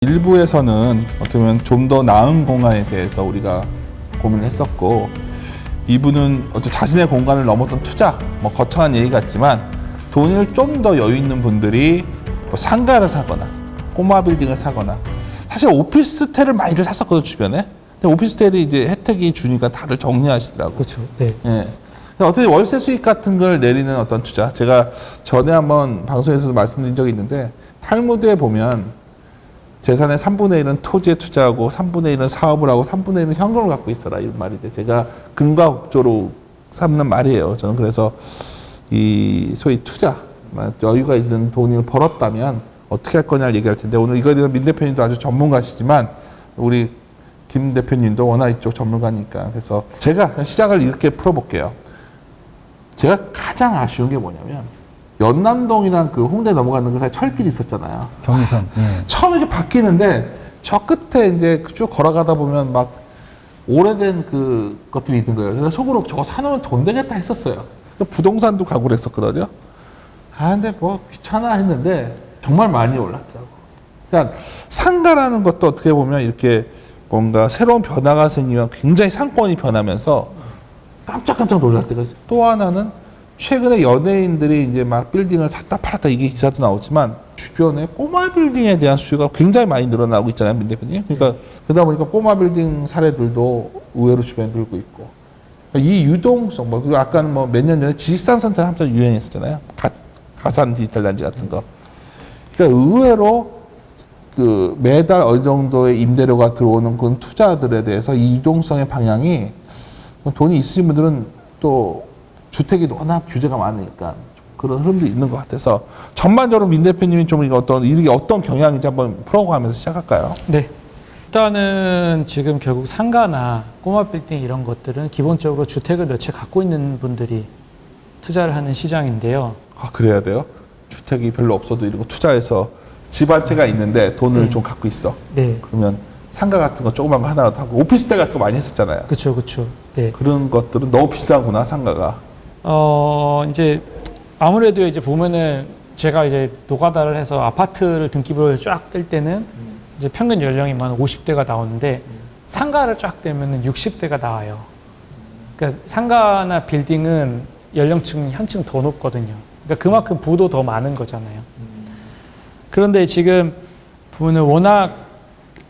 일부에서는 어떻게 보면 좀 더 나은 공간에 대해서 우리가 고민을 했었고, 이분은 어떤 자신의 공간을 넘어선 투자, 뭐 거창한 얘기 같지만 돈을 좀 더 여유 있는 분들이 뭐 상가를 사거나 꼬마 빌딩을 사거나, 사실 오피스텔을 많이들 샀었거든요, 주변에. 근데 오피스텔이 이제 혜택이 주니까 다들 정리하시더라고요. 그렇죠. 네. 예. 어떻게 월세 수익 같은 걸 내리는 어떤 투자, 제가 전에 한번 방송에서도 말씀드린 적이 있는데, 탈무드에 보면 재산의 3분의 1은 토지에 투자하고 3분의 1은 사업을 하고 3분의 1은 현금을 갖고 있어라, 이런 말인데, 제가 근거국조로 삼는 말이에요. 저는 그래서 이 소위 투자, 여유가 있는 돈을 벌었다면 어떻게 할 거냐를 얘기할 텐데, 오늘 이거에 대해서 민 대표님도 아주 전문가시지만 우리 김 대표님도 워낙 이쪽 전문가니까, 그래서 제가 시작을 이렇게 풀어볼게요. 제가 가장 아쉬운 게 뭐냐면, 연남동이랑 그 홍대 넘어가는 그 사이 철길이 있었잖아요. 경의선. 네. 처음에 이렇게 바뀌는데 저 끝에 이제 쭉 걸어가다 보면 막 오래된 그 것들이 있는 거예요. 그래서 속으로 저거 사놓으면 돈 되겠다 했었어요. 부동산도 가고 그랬었거든요. 아, 근데 뭐 귀찮아 했는데 정말 많이 올랐더라고. 그러니까 상가라는 것도 어떻게 보면 이렇게 뭔가 새로운 변화가 생기면 굉장히 상권이 변하면서 깜짝깜짝 놀랄 때가 있어요. 또 하나는 최근에 연예인들이 이제 막 빌딩을 샀다 팔았다, 이게 기사도 나오지만 주변에 꼬마 빌딩에 대한 수요가 굉장히 많이 늘어나고 있잖아요, 민 대표님. 그러니까 그러다 보니까 꼬마 빌딩 사례들도 의외로 주변에 늘고 있고, 이 유동성, 뭐 그리고 아까는 뭐 몇 년 전에 지식산센터 한참 유행했었잖아요. 가산 디지털 단지 같은 거. 그러니까 의외로 그 매달 어느 정도의 임대료가 들어오는 그런 투자들에 대해서 이 유동성의 방향이, 돈이 있으신 분들은 또 주택이 워낙 규제가 많으니까 그런 흐름도 있는 것 같아서, 전반적으로 민 대표님이 좀 이게 어떤 경향인지 한번 풀어가면서 시작할까요? 네. 일단은 지금 결국 상가나 꼬마 빌딩 이런 것들은 기본적으로 주택을 몇 채 갖고 있는 분들이 투자를 하는 시장인데요. 아, 그래야 돼요? 주택이 별로 없어도 이런 거 투자해서 집 한 채가 있는데 돈을 좀 갖고 있어. 네. 그러면 상가 같은 거 조그만 거 하나라도 하고, 오피스텔 같은 거 많이 했었잖아요. 그렇죠, 그렇죠. 네. 그런 것들은 너무 비싸구나, 상가가. 이제 아무래도 이제 보면은 제가 이제 노가다를 해서 아파트를 등기부를 쫙 뗄 때는 이제 평균 연령이 만 50대가 나오는데, 상가를 쫙 떼면은 60대가 나와요. 그러니까 상가나 빌딩은 연령층 한층 더 높거든요. 그러니까 그만큼 부도 더 많은 거잖아요. 그런데 지금 보면은 워낙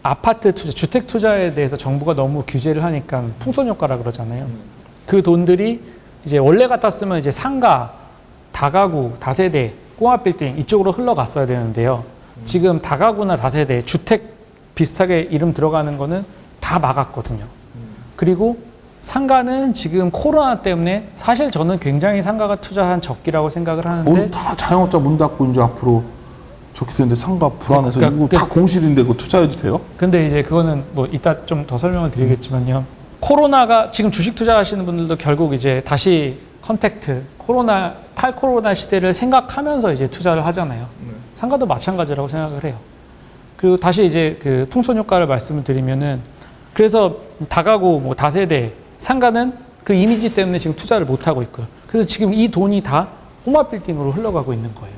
아파트 투자, 주택 투자에 대해서 정부가 너무 규제를 하니까 풍선효과라 그러잖아요. 그 돈들이 이제 원래 같았으면 이제 상가, 다가구, 다세대, 꼬마 빌딩 이쪽으로 흘러갔어야 되는데요. 지금 다가구나 다세대, 주택 비슷하게 이름 들어가는 거는 다 막았거든요. 그리고 상가는 지금 코로나 때문에 사실 저는 굉장히 상가가 투자한 적기라고 생각을 하는데, 오늘 다 자영업자 문 닫고 이제 앞으로 좋게 되는데 상가 불안해서 이거 다 공실인데 그거 투자해도 돼요? 근데 이제 그거는 뭐 이따 좀 더 설명을 드리겠지만요. 코로나가 지금 주식 투자하시는 분들도 결국 이제 다시 컨택트, 탈코로나 시대를 생각하면서 이제 투자를 하잖아요. 상가도 마찬가지라고 생각을 해요. 그리고 다시 이제 그 풍선 효과를 말씀을 드리면은, 그래서 다가구, 뭐 다세대, 상가는 그 이미지 때문에 지금 투자를 못 하고 있고요. 그래서 지금 이 돈이 다 꼬마 빌딩으로 흘러가고 있는 거예요.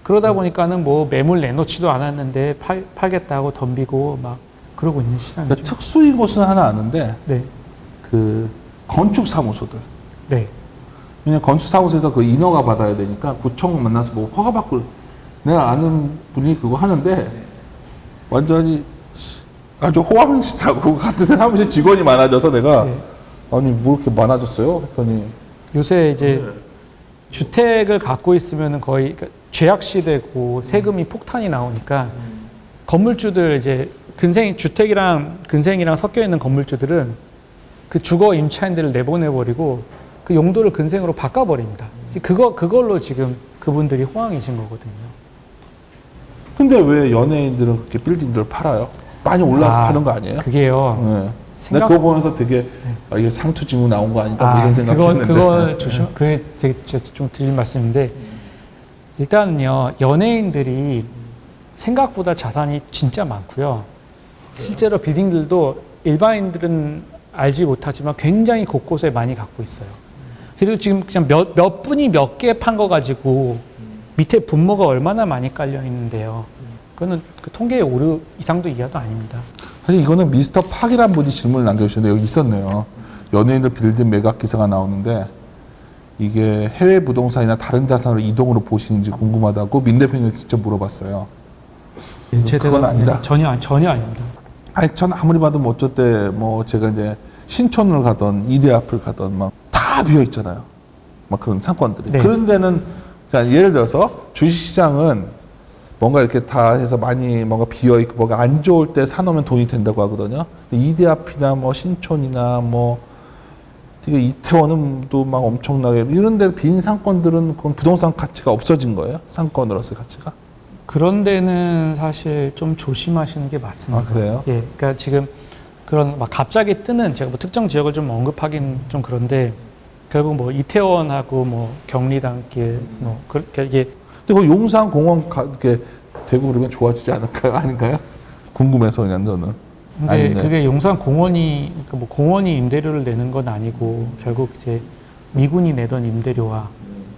그러다 보니까는 뭐 매물 내놓지도 않았는데 팔겠다고 덤비고 막 그러고 있는 시장이죠. 그러니까 특수인 곳은 하나 아는데, 네. 그 건축사무소들. 네. 왜냐면 건축사무소에서 그 인허가 받아야 되니까 구청 만나서 뭐 허가 받고, 내가 아는 분이 그거 하는데 완전히 아주 호황이시더라고. 같은 사무실 직원이 많아져서 내가 아니 뭐 이렇게 많아졌어요? 했더니 요새 이제 주택을 갖고 있으면 거의 죄악시되고 세금이 폭탄이 나오니까 건물주들 이제 주택이랑 근생이랑 섞여 있는 건물주들은 그 주거 임차인들을 내보내버리고 그 용도를 근생으로 바꿔버립니다. 그걸로 지금 그분들이 호황이신 거거든요. 근데 왜 연예인들은 그렇게 빌딩들을 팔아요? 많이 올라서 파는 거 아니에요? 그게요. 네. 내가 그거 보면서 되게 이게 상투징후 나온 거 아닌가 뭐 이런 생각했는데. 그거 그게 되게 좀 드릴 말씀인데, 일단은요, 연예인들이 생각보다 자산이 진짜 많고요. 실제로 빌딩들도 일반인들은 알지 못하지만 굉장히 곳곳에 많이 갖고 있어요. 그리고 지금 그냥 몇 분이 몇 개 판 거 가지고 밑에 분모가 얼마나 많이 깔려 있는데요. 그거는 그 통계의 오류 이상도 이하도 아닙니다. 사실 이거는 미스터 팍이란 분이 질문을 남겨주셨는데 여기 있었네요. 연예인들 빌딩 매각 기사가 나오는데 이게 해외 부동산이나 다른 자산으로 이동으로 보시는지 궁금하다고 민 대표님 직접 물어봤어요. 그건 아니다. 전혀 아닙니다. 아니 전 아무리 봐도 뭐 어쩔 뭐 제가 이제 신촌을 가던 이대 앞을 가던 막 다 비어 있잖아요. 막 그런 상권들이. 네. 그런 데는 그러니까 예를 들어서 주식시장은 뭔가 이렇게 다 해서 많이 뭔가 비어 있고 뭐가 안 좋을 때 사놓으면 돈이 된다고 하거든요. 이대 앞이나 뭐 신촌이나 뭐 되게 이태원은 또 막 엄청나게 이런 데 빈 상권들은 그건 부동산 가치가 없어진 거예요? 상권으로서의 가치가? 그런 데는 사실 좀 조심하시는 게 맞습니다. 아 그래요? 예, 그러니까 지금 그런 막 갑자기 뜨는 제가 뭐 특정 지역을 좀 언급하긴 좀 그런데 결국 뭐 이태원하고 뭐 경리단길 뭐 그렇게 이게 근데 그 용산 공원 이렇게 되고 그러면 좋아지지 않을까요? 아닌가요? 궁금해서 그냥 저는. 근데 아닌데. 그게 용산 공원이 그러니까 뭐 공원이 임대료를 내는 건 아니고 결국 이제 미군이 내던 임대료와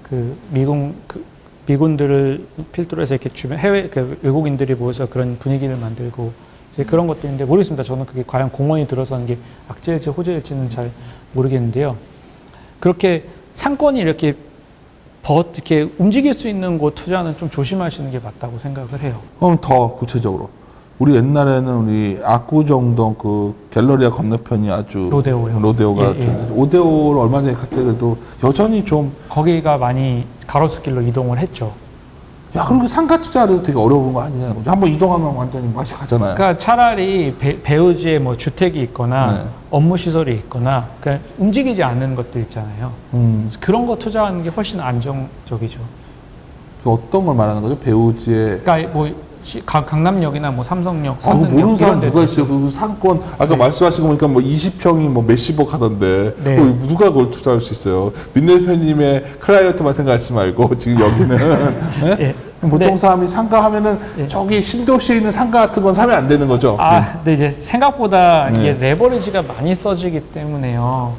그 미군들을 필두로 해서 이렇게 주변 해외 그 외국인들이 모여서 그런 분위기를 만들고 이제 그런 것들인데 모르겠습니다. 저는 그게 과연 공원이 들어서는 게 악재일지 호재일지는 잘 모르겠는데요. 그렇게 상권이 이렇게 이렇게 움직일 수 있는 곳 투자는 좀 조심하시는 게 맞다고 생각을 해요. 그럼 더 구체적으로 우리 옛날에는 우리 압구정동 그 갤러리아 건너편이 아주 로데오요. 로데오가 예, 예. 오데오를 얼마 전에 갔을 때도 여전히 좀 거기가 많이 가로수길로 이동을 했죠. 야, 그럼 그 상가 투자도 되게 어려운 거 아니냐. 한번 이동하면 완전히 맛이 가잖아요. 그러니까 차라리 배우지에 뭐 주택이 있거나 네. 업무 시설이 있거나 그러니까 움직이지 않는 것들 있잖아요. 그런 거 투자하는 게 훨씬 안정적이죠. 그 어떤 걸 말하는 거죠? 배우지에. 그러니까 뭐 강남역이나 뭐 삼성역, 아, 그거 모르는 사람 이런 누가 데도 있어요? 그 상권, 아까 네. 말씀하신 거 보니까 뭐 20평이 뭐 몇십억 하던데. 네. 그거 누가 그걸 투자할 수 있어요? 민 대표님의 클라이언트만 생각하지 말고, 지금 여기는. 네? 예. 보통 근데- 사람이 상가 하면은 예. 저기 신도시에 있는 상가 같은 건 사면 안 되는 거죠? 근데 이제 생각보다 네. 이게 레버리지가 많이 써지기 때문에요.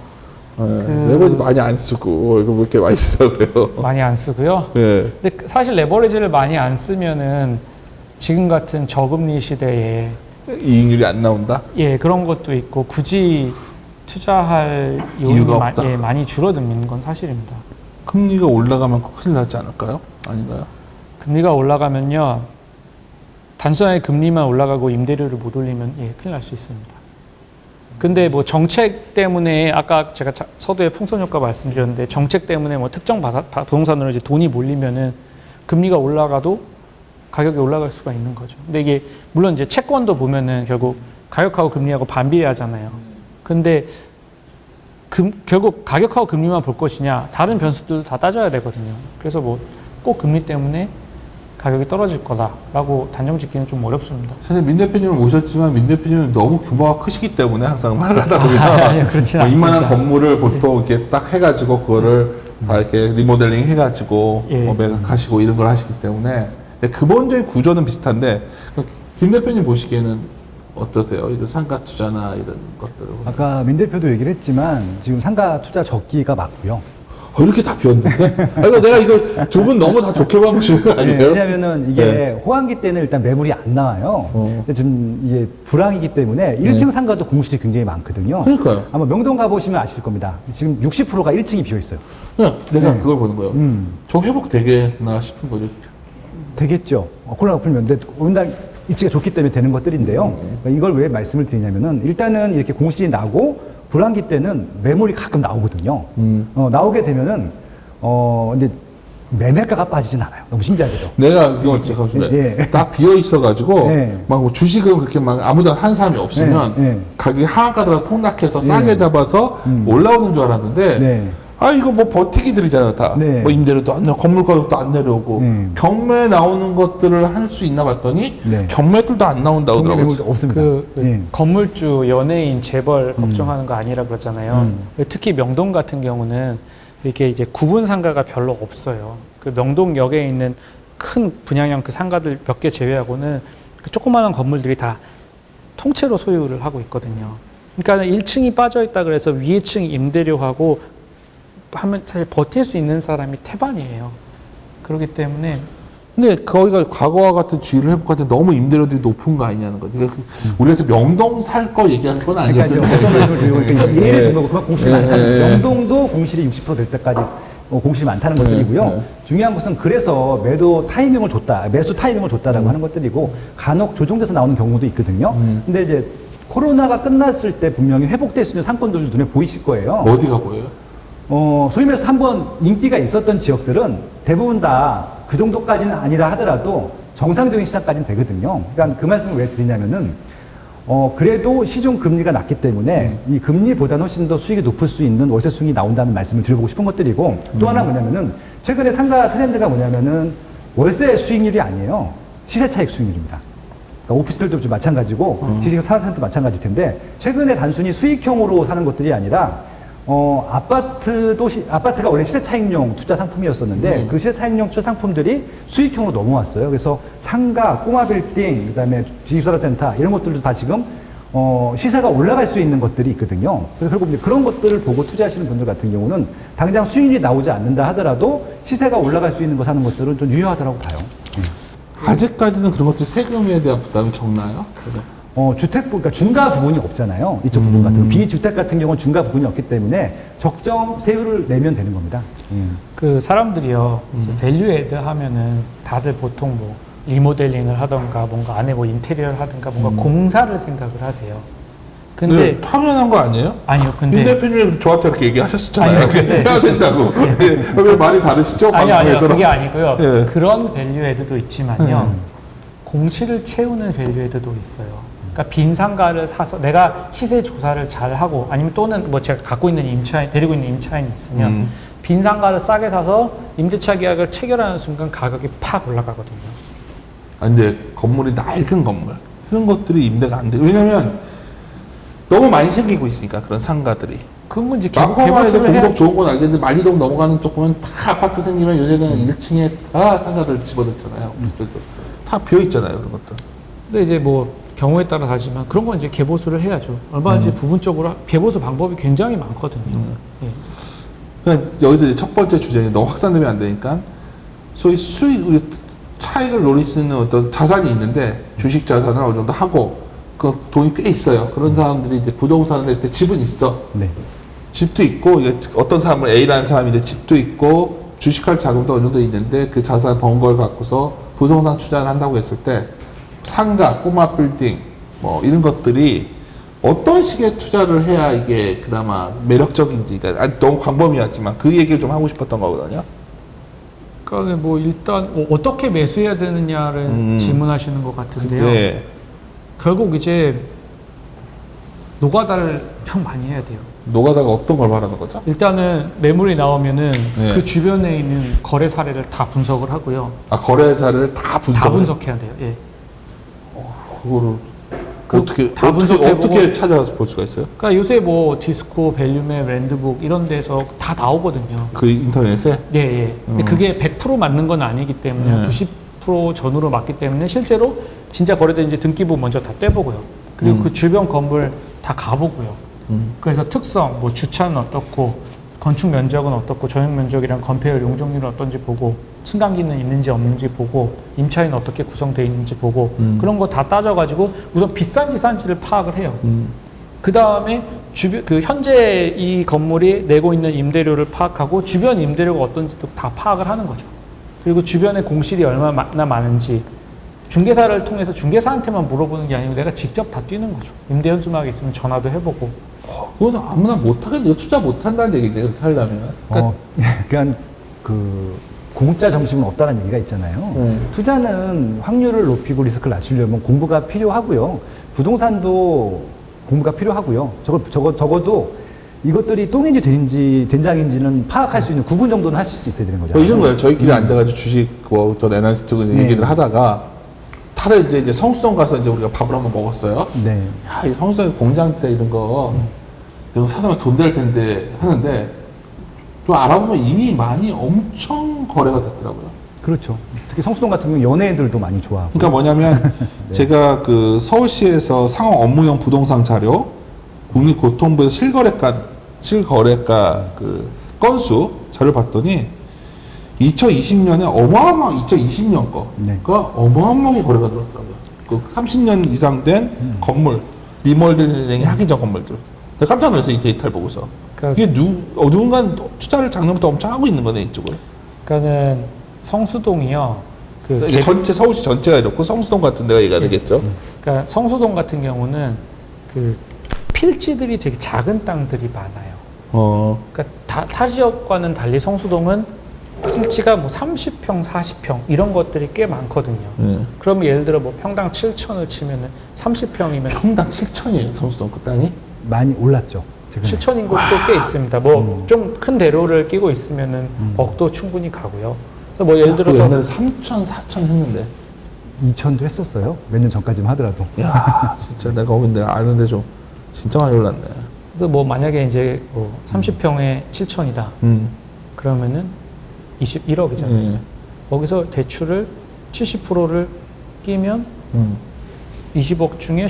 레버리지 많이 안 쓰고, 이거 왜 이렇게 많이 쓰라고 그래요? 많이 안 쓰고요. 네. 근데 사실 레버리지를 많이 안 쓰면은 지금 같은 저금리 시대에 이익률이 안 나온다? 예, 그런 것도 있고 굳이 투자할 이유가 요인이 없다. 많이 줄어드는 건 사실입니다. 금리가 올라가면 큰일 나지 않을까요? 아닌가요? 금리가 올라가면요. 단순하게 금리만 올라가고 임대료를 못 올리면 큰일 날 수 있습니다. 근데 뭐 정책 때문에 아까 제가 서두에 풍선 효과 말씀드렸는데 정책 때문에 뭐 특정 부동산으로 이제 돈이 몰리면은 금리가 올라가도 가격이 올라갈 수가 있는 거죠. 근데 이게 물론 이제 채권도 보면은 결국 가격하고 금리하고 반비례하잖아요. 근데 결국 가격하고 금리만 볼 것이냐 다른 변수들도 다 따져야 되거든요. 그래서 뭐 꼭 금리 때문에 가격이 떨어질 거다라고 단정 짓기는 좀 어렵습니다. 사실 민 대표님을 모셨지만 민 대표님은 너무 규모가 크시기 때문에 항상 말을 하다 보면 아니요, 그렇진 뭐 이만한 않습니다. 건물을 보통 이렇게 딱 해가지고 그거를 다 이렇게 리모델링 해가지고 예. 뭐 매각하시고 이런 걸 하시기 때문에 근본적인 구조는 비슷한데 김 대표님 보시기에는 어떠세요? 이런 상가 투자나 이런 것들을 아까 민 대표도 얘기를 했지만 지금 상가 투자 적기가 맞고요. 이렇게 다 비었는데? 이거 내가 이거 두 분 너무 다 좋게 봐보시는 거 아니에요? 왜냐하면은 이게 네. 호황기 때는 일단 매물이 안 나와요. 근데 지금 이게 불황이기 때문에 네. 1층 상가도 공실이 굉장히 많거든요. 그러니까요. 아마 명동 가보시면 아실 겁니다. 지금 60%가 1층이 비어 있어요. 그냥 내가 그걸 보는 거예요. 저 회복 되겠나 싶은 거죠. 되겠죠. 코로나가 풀면. 근데 워낙 입지가 좋기 때문에 되는 것들인데요. 그러니까 이걸 왜 말씀을 드리냐면은 일단은 이렇게 공실이 나고 불황기 때는 매물이 가끔 나오거든요. 나오게 되면은 근데 매매가가 빠지진 않아요. 너무 신기하게도. 내가 이걸 제가 예. 다 비어 있어가지고 예. 막뭐 주식은 그렇게 막 아무도 한 사람이 없으면 예. 가격이 하한가다가 폭락해서 싸게 잡아서 올라오는 줄 알았는데 네. 이거 뭐 버티기들이잖아 다. 네. 뭐 임대료도 안 내려, 건물 가격도 안 내려오고 경매 나오는 것들을 할 수 있나 봤더니 네. 경매들도 안 나온다고 매물도 그러더라고요. 없습니다. 그 건물주, 연예인, 재벌 걱정하는 거 아니라 그러잖아요. 특히 명동 같은 경우는 이렇게 이제 구분 상가가 별로 없어요. 그 명동역에 있는 큰 분양형 그 상가들 몇 개 제외하고는 그 조그마한 건물들이 다 통째로 소유를 하고 있거든요. 그러니까 1층이 빠져 있다 그래서 위에 층 임대료하고 하면 사실 버틸 수 있는 사람이 태반이에요. 그렇기 때문에 근데 거기가 과거와 같은 주의를 회복할 때 너무 임대료들이 높은 거 아니냐는 거지. 그러니까 우리가 지금 명동 살 거 얘기하는 건 그러니까 이제 아니거든요. 어떤 말씀을 드리고 그러니까 예를 든 거고 그만 공실이 예, 많다는 예. 명동도 공실이 60%될 때까지 공실이 많다는 것들이고요. 예. 중요한 것은 그래서 매수 타이밍을 줬다라고 하는 것들이고 간혹 조정돼서 나오는 경우도 있거든요. 근데 이제 코로나가 끝났을 때 분명히 회복될 수 있는 상권들 눈에 보이실 거예요. 어디가 보여요? 소위 말해서 한번 인기가 있었던 지역들은 대부분 다 그 정도까지는 아니라 하더라도 정상적인 시장까지는 되거든요. 그러니까 그 말씀을 왜 드리냐면은, 그래도 시중 금리가 낮기 때문에 이 금리보다는 훨씬 더 수익이 높을 수 있는 월세 수익이 나온다는 말씀을 드려보고 싶은 것들이고, 또 하나 뭐냐면은, 최근에 상가 트렌드가 뭐냐면은, 월세 수익률이 아니에요. 시세 차익 수익률입니다. 그러니까 오피스텔도 좀 마찬가지고, 지식 사는 사람도 마찬가지일 텐데, 최근에 단순히 수익형으로 사는 것들이 아니라, 아파트가 원래 시세 차익용 투자 상품이었었는데, 그 시세 차익용 투자 상품들이 수익형으로 넘어왔어요. 그래서 상가, 꼬마 빌딩, 그 다음에 지식사라센터, 이런 것들도 다 지금, 시세가 올라갈 수 있는 것들이 있거든요. 그래서 결국 이제 그런 것들을 보고 투자하시는 분들 같은 경우는 당장 수익이 나오지 않는다 하더라도 시세가 올라갈 수 있는 거 사는 것들은 좀 유효하다고 봐요. 아직까지는 그런 것들이 세금에 대한 부담이 적나요? 그러니까 중과 부분이 없잖아요. 이쪽 부분 같은 거. 비주택 같은 경우는 중과 부분이 없기 때문에 적정 세율을 내면 되는 겁니다. 그 사람들이요, 이제 밸류 애드 하면은 다들 보통 뭐 리모델링을 하던가 뭔가 안에 뭐 인테리어를 하든가 뭔가 공사를 생각을 하세요. 근데 네, 당연한 거 아니에요? 아니요, 근데 윤 대표님이 저한테 그렇게 얘기하셨잖아요. 아니요, 근데- 해야 된다고. 예. 왜 말이 다르시죠? 아니요, 방송에서는? 그게 아니고요. 예. 그런 밸류 애드도 있지만요. 공실을 채우는 밸류 애드도 있어요. 그러니까 빈 상가를 사서 내가 시세 조사를 잘 하고 아니면 또는 뭐 제가 갖고 있는 데리고 있는 임차인이 있으면 빈 상가를 싸게 사서 임대차 계약을 체결하는 순간 가격이 팍 올라가거든요. 아, 이제 건물이 낡은 건물. 그런 것들이 임대가 안 돼. 왜냐면 너무 많이 생기고 있으니까 그런 상가들이. 그건 이제 마포마을에 개발을 해야 공덕 좋은 건 알겠는데 만리동 넘어가는 쪽 보면 다 아파트 생기면 요새는 1층에 다 상가들 집어넣잖아요. 오피스텔도 다 비어 있잖아요, 그런 것들. 근데 이제 뭐 경우에 따라 다르지만 그런 건 이제 개보수를 해야죠. 얼마든지 부분적으로 개보수 방법이 굉장히 많거든요. 예. 그러니까 여기서 이제 첫 번째 주제는 너무 확산되면 안 되니까 소위 차익을 노릴 수 있는 어떤 자산이 있는데 주식 자산을 어느 정도 하고 그 돈이 꽤 있어요. 그런 사람들이 이제 부동산을 했을 때 집은 있어. 네. 집도 있고 이게 어떤 사람은 A라는 사람인데 집도 있고 주식할 자금도 어느 정도 있는데 그 자산 번 걸 갖고서 부동산 투자를 한다고 했을 때 상가, 꼬마 빌딩 뭐 이런 것들이 어떤 식의 투자를 해야 이게 그나마 매력적인지 그러니까 너무 광범위하지만 그 얘기를 좀 하고 싶었던 거거든요. 그러니까 뭐 일단 어떻게 매수해야 되느냐를 질문하시는 것 같은데요. 네. 결국 이제 노가다를 좀 많이 해야 돼요. 노가다가 어떤 걸 말하는 거죠? 일단은 매물이 나오면은 네. 그 주변에 있는 거래 사례를 다 분석을 하고요. 아 거래사를 다 다 분석을 분석해야 돼요. 예. 그거를 다 분석해보고- 어떻게 찾아서 볼 수가 있어요? 그러니까 요새 뭐 디스코, 밸류맵, 랜드북 이런 데서 다 나오거든요. 그 인터넷에 예, 예. 근데 그게 100% 맞는 건 아니기 때문에 90% 전후로 맞기 때문에 실제로 진짜 거래된 이제 등기부 먼저 다 떼보고요. 그리고 그 주변 건물 다 가보고요. 그래서 특성, 뭐 주차는 어떻고, 건축 면적은 어떻고, 전용 면적이랑 건폐율, 용적률은 어떤지 보고, 승강기는 있는지 없는지 보고, 임차인은 어떻게 구성되어 있는지 보고, 그런 거 다 따져가지고 우선 비싼지 싼지를 파악을 해요. 그 다음에 현재 이 건물이 내고 있는 임대료를 파악하고 주변 임대료가 어떤지도 다 파악을 하는 거죠. 그리고 주변에 공실이 얼마나 많은지 중개사를 통해서 중개사한테만 물어보는 게 아니고 내가 직접 다 뛰는 거죠. 임대 현수막이 있으면 전화도 해보고. 그건 아무나 못하겠네요. 투자 못한다는 얘기인데 그렇게 하려면. 그러니까 그 공짜 점심은 없다는 얘기가 있잖아요. 투자는 확률을 높이고 리스크를 낮추려면 공부가 필요하고요. 부동산도 공부가 필요하고요. 적어도 이것들이 똥인지 된장인지는 파악할 수 있는 구분 정도는 하실 수 있어야 되는 거죠. 뭐 이런 거예요. 저희끼리 앉아가지고 주식, 또 애널리스트 얘기를 하다가 다들 이제 성수동 가서 이제 우리가 밥을 한번 먹었어요. 네. 야, 이 성수동에 공장지대 이런 거 사놓으면 돈 될 텐데 하는데 좀 알아보면 이미 많이 엄청 거래가 됐더라고요. 그렇죠. 특히 성수동 같은 경우 연예인들도 많이 좋아하고. 그러니까 뭐냐면 제가 그 서울시에서 상업 업무용 부동산 자료 국립고통부에서 실거래가 그 건수 자료를 봤더니 2020년에 2020년 거가 네. 어마어마하게 거래가 들었더라고요. 그 30년 이상 된 건물, 리모델링 하기 전 건물들. 내가 깜짝 놀랐어요, 이 데이터를 보고서. 그러니까, 이게 누군가 투자를 작년부터 엄청 하고 있는 거네, 이쪽을. 그러니까는 성수동이요. 이게 전체, 서울시 전체가 이렇고 성수동 같은 데가 얘기가 되겠죠. 그러니까 성수동 같은 경우는 그 필지들이 되게 작은 땅들이 많아요. 그러니까 타 지역과는 달리 성수동은 필지가 뭐 30평, 40평 이런 것들이 꽤 많거든요. 그러면 예를 들어 뭐 평당 7천을 치면은 30평이면 평당 7천이에요, 성수동 그 땅이? 많이 올랐죠. 최근에. 7천인 곳도 꽤 있습니다. 뭐 좀 큰 대로를 끼고 있으면은 억도 충분히 가고요. 그래서 뭐 예를 들어서 옛날에 3천, 4천 했는데. 2천도 했었어요. 몇 년 전까지만 하더라도. 야, 진짜 내가 거기 내가 아는데 좀 진짜 많이 올랐네. 그래서 뭐 만약에 이제 뭐 30평에 7천이다. 그러면은 21억이잖아요. 거기서 대출을 70%를 끼면 20억 중에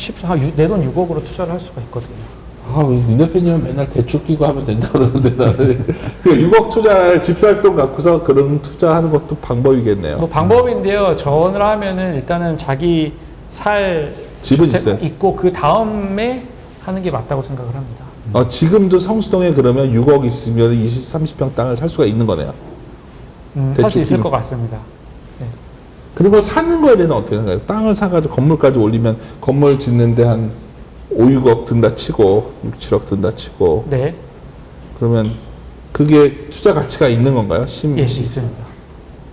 내 돈 6억으로 투자를 할 수가 있거든요. 윤 대표님은 맨날 대출 끼고 하면 된다 그러는데 나는 6억 투자 집살돈 갖고서 그런 투자하는 것도 방법이겠네요. 뭐 방법인데요. 전을 하면은 일단은 자기 살 집은 주택 있어요. 있고 그 다음에 하는 게 맞다고 생각을 합니다. 지금도 성수동에 그러면 6억 있으면 20, 30평 땅을 살 수가 있는 거네요. 살 수 대출 있을 끼고. 것 같습니다. 네. 그리고 사는 거에 대해서 어떻게 생각해요? 땅을 사가지고 건물까지 올리면 건물 짓는데 한 5, 6억 든다 치고 6, 7억 든다 치고 네. 그러면 그게 투자 가치가 있는 건가요? 예, 있습니다.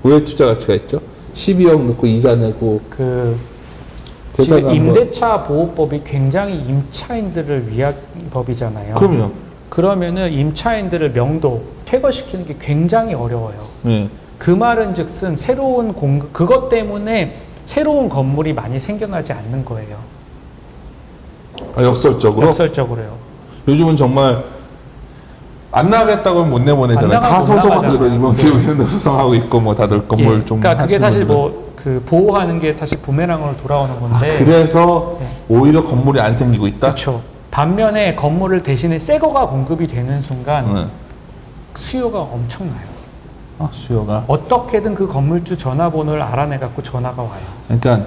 왜 투자 가치가 있죠? 12억 넣고 이자 내고 지금 계산한 임대차 보호법이 굉장히 임차인들을 위한 법이잖아요. 그럼요. 그러면은 임차인들을 명도 퇴거시키는 게 굉장히 어려워요. 네. 그 말은즉슨 새로운 공급 그것 때문에 새로운 건물이 많이 생겨나지 않는 거예요. 역설적으로? 역설적으로요. 요즘은 정말 안 나가겠다고 하면 못 내보내잖아요. 안 다 나가고 못 소송하거든. 나가잖아요. 이번 데 소송하고 있고 뭐 다들 건물 예, 좀 그러니까 그게 하시는 사실 분들은. 뭐 그 보호하는 게 사실 부메랑으로 돌아오는 건데. 그래서 네. 오히려 건물이 안 생기고 있다? 그렇죠. 반면에 건물을 대신에 새 거가 공급이 되는 순간 수요가 엄청나요. 수요가. 어떻게든 그 건물주 전화번호를 알아내 갖고 전화가 와요. 그러니까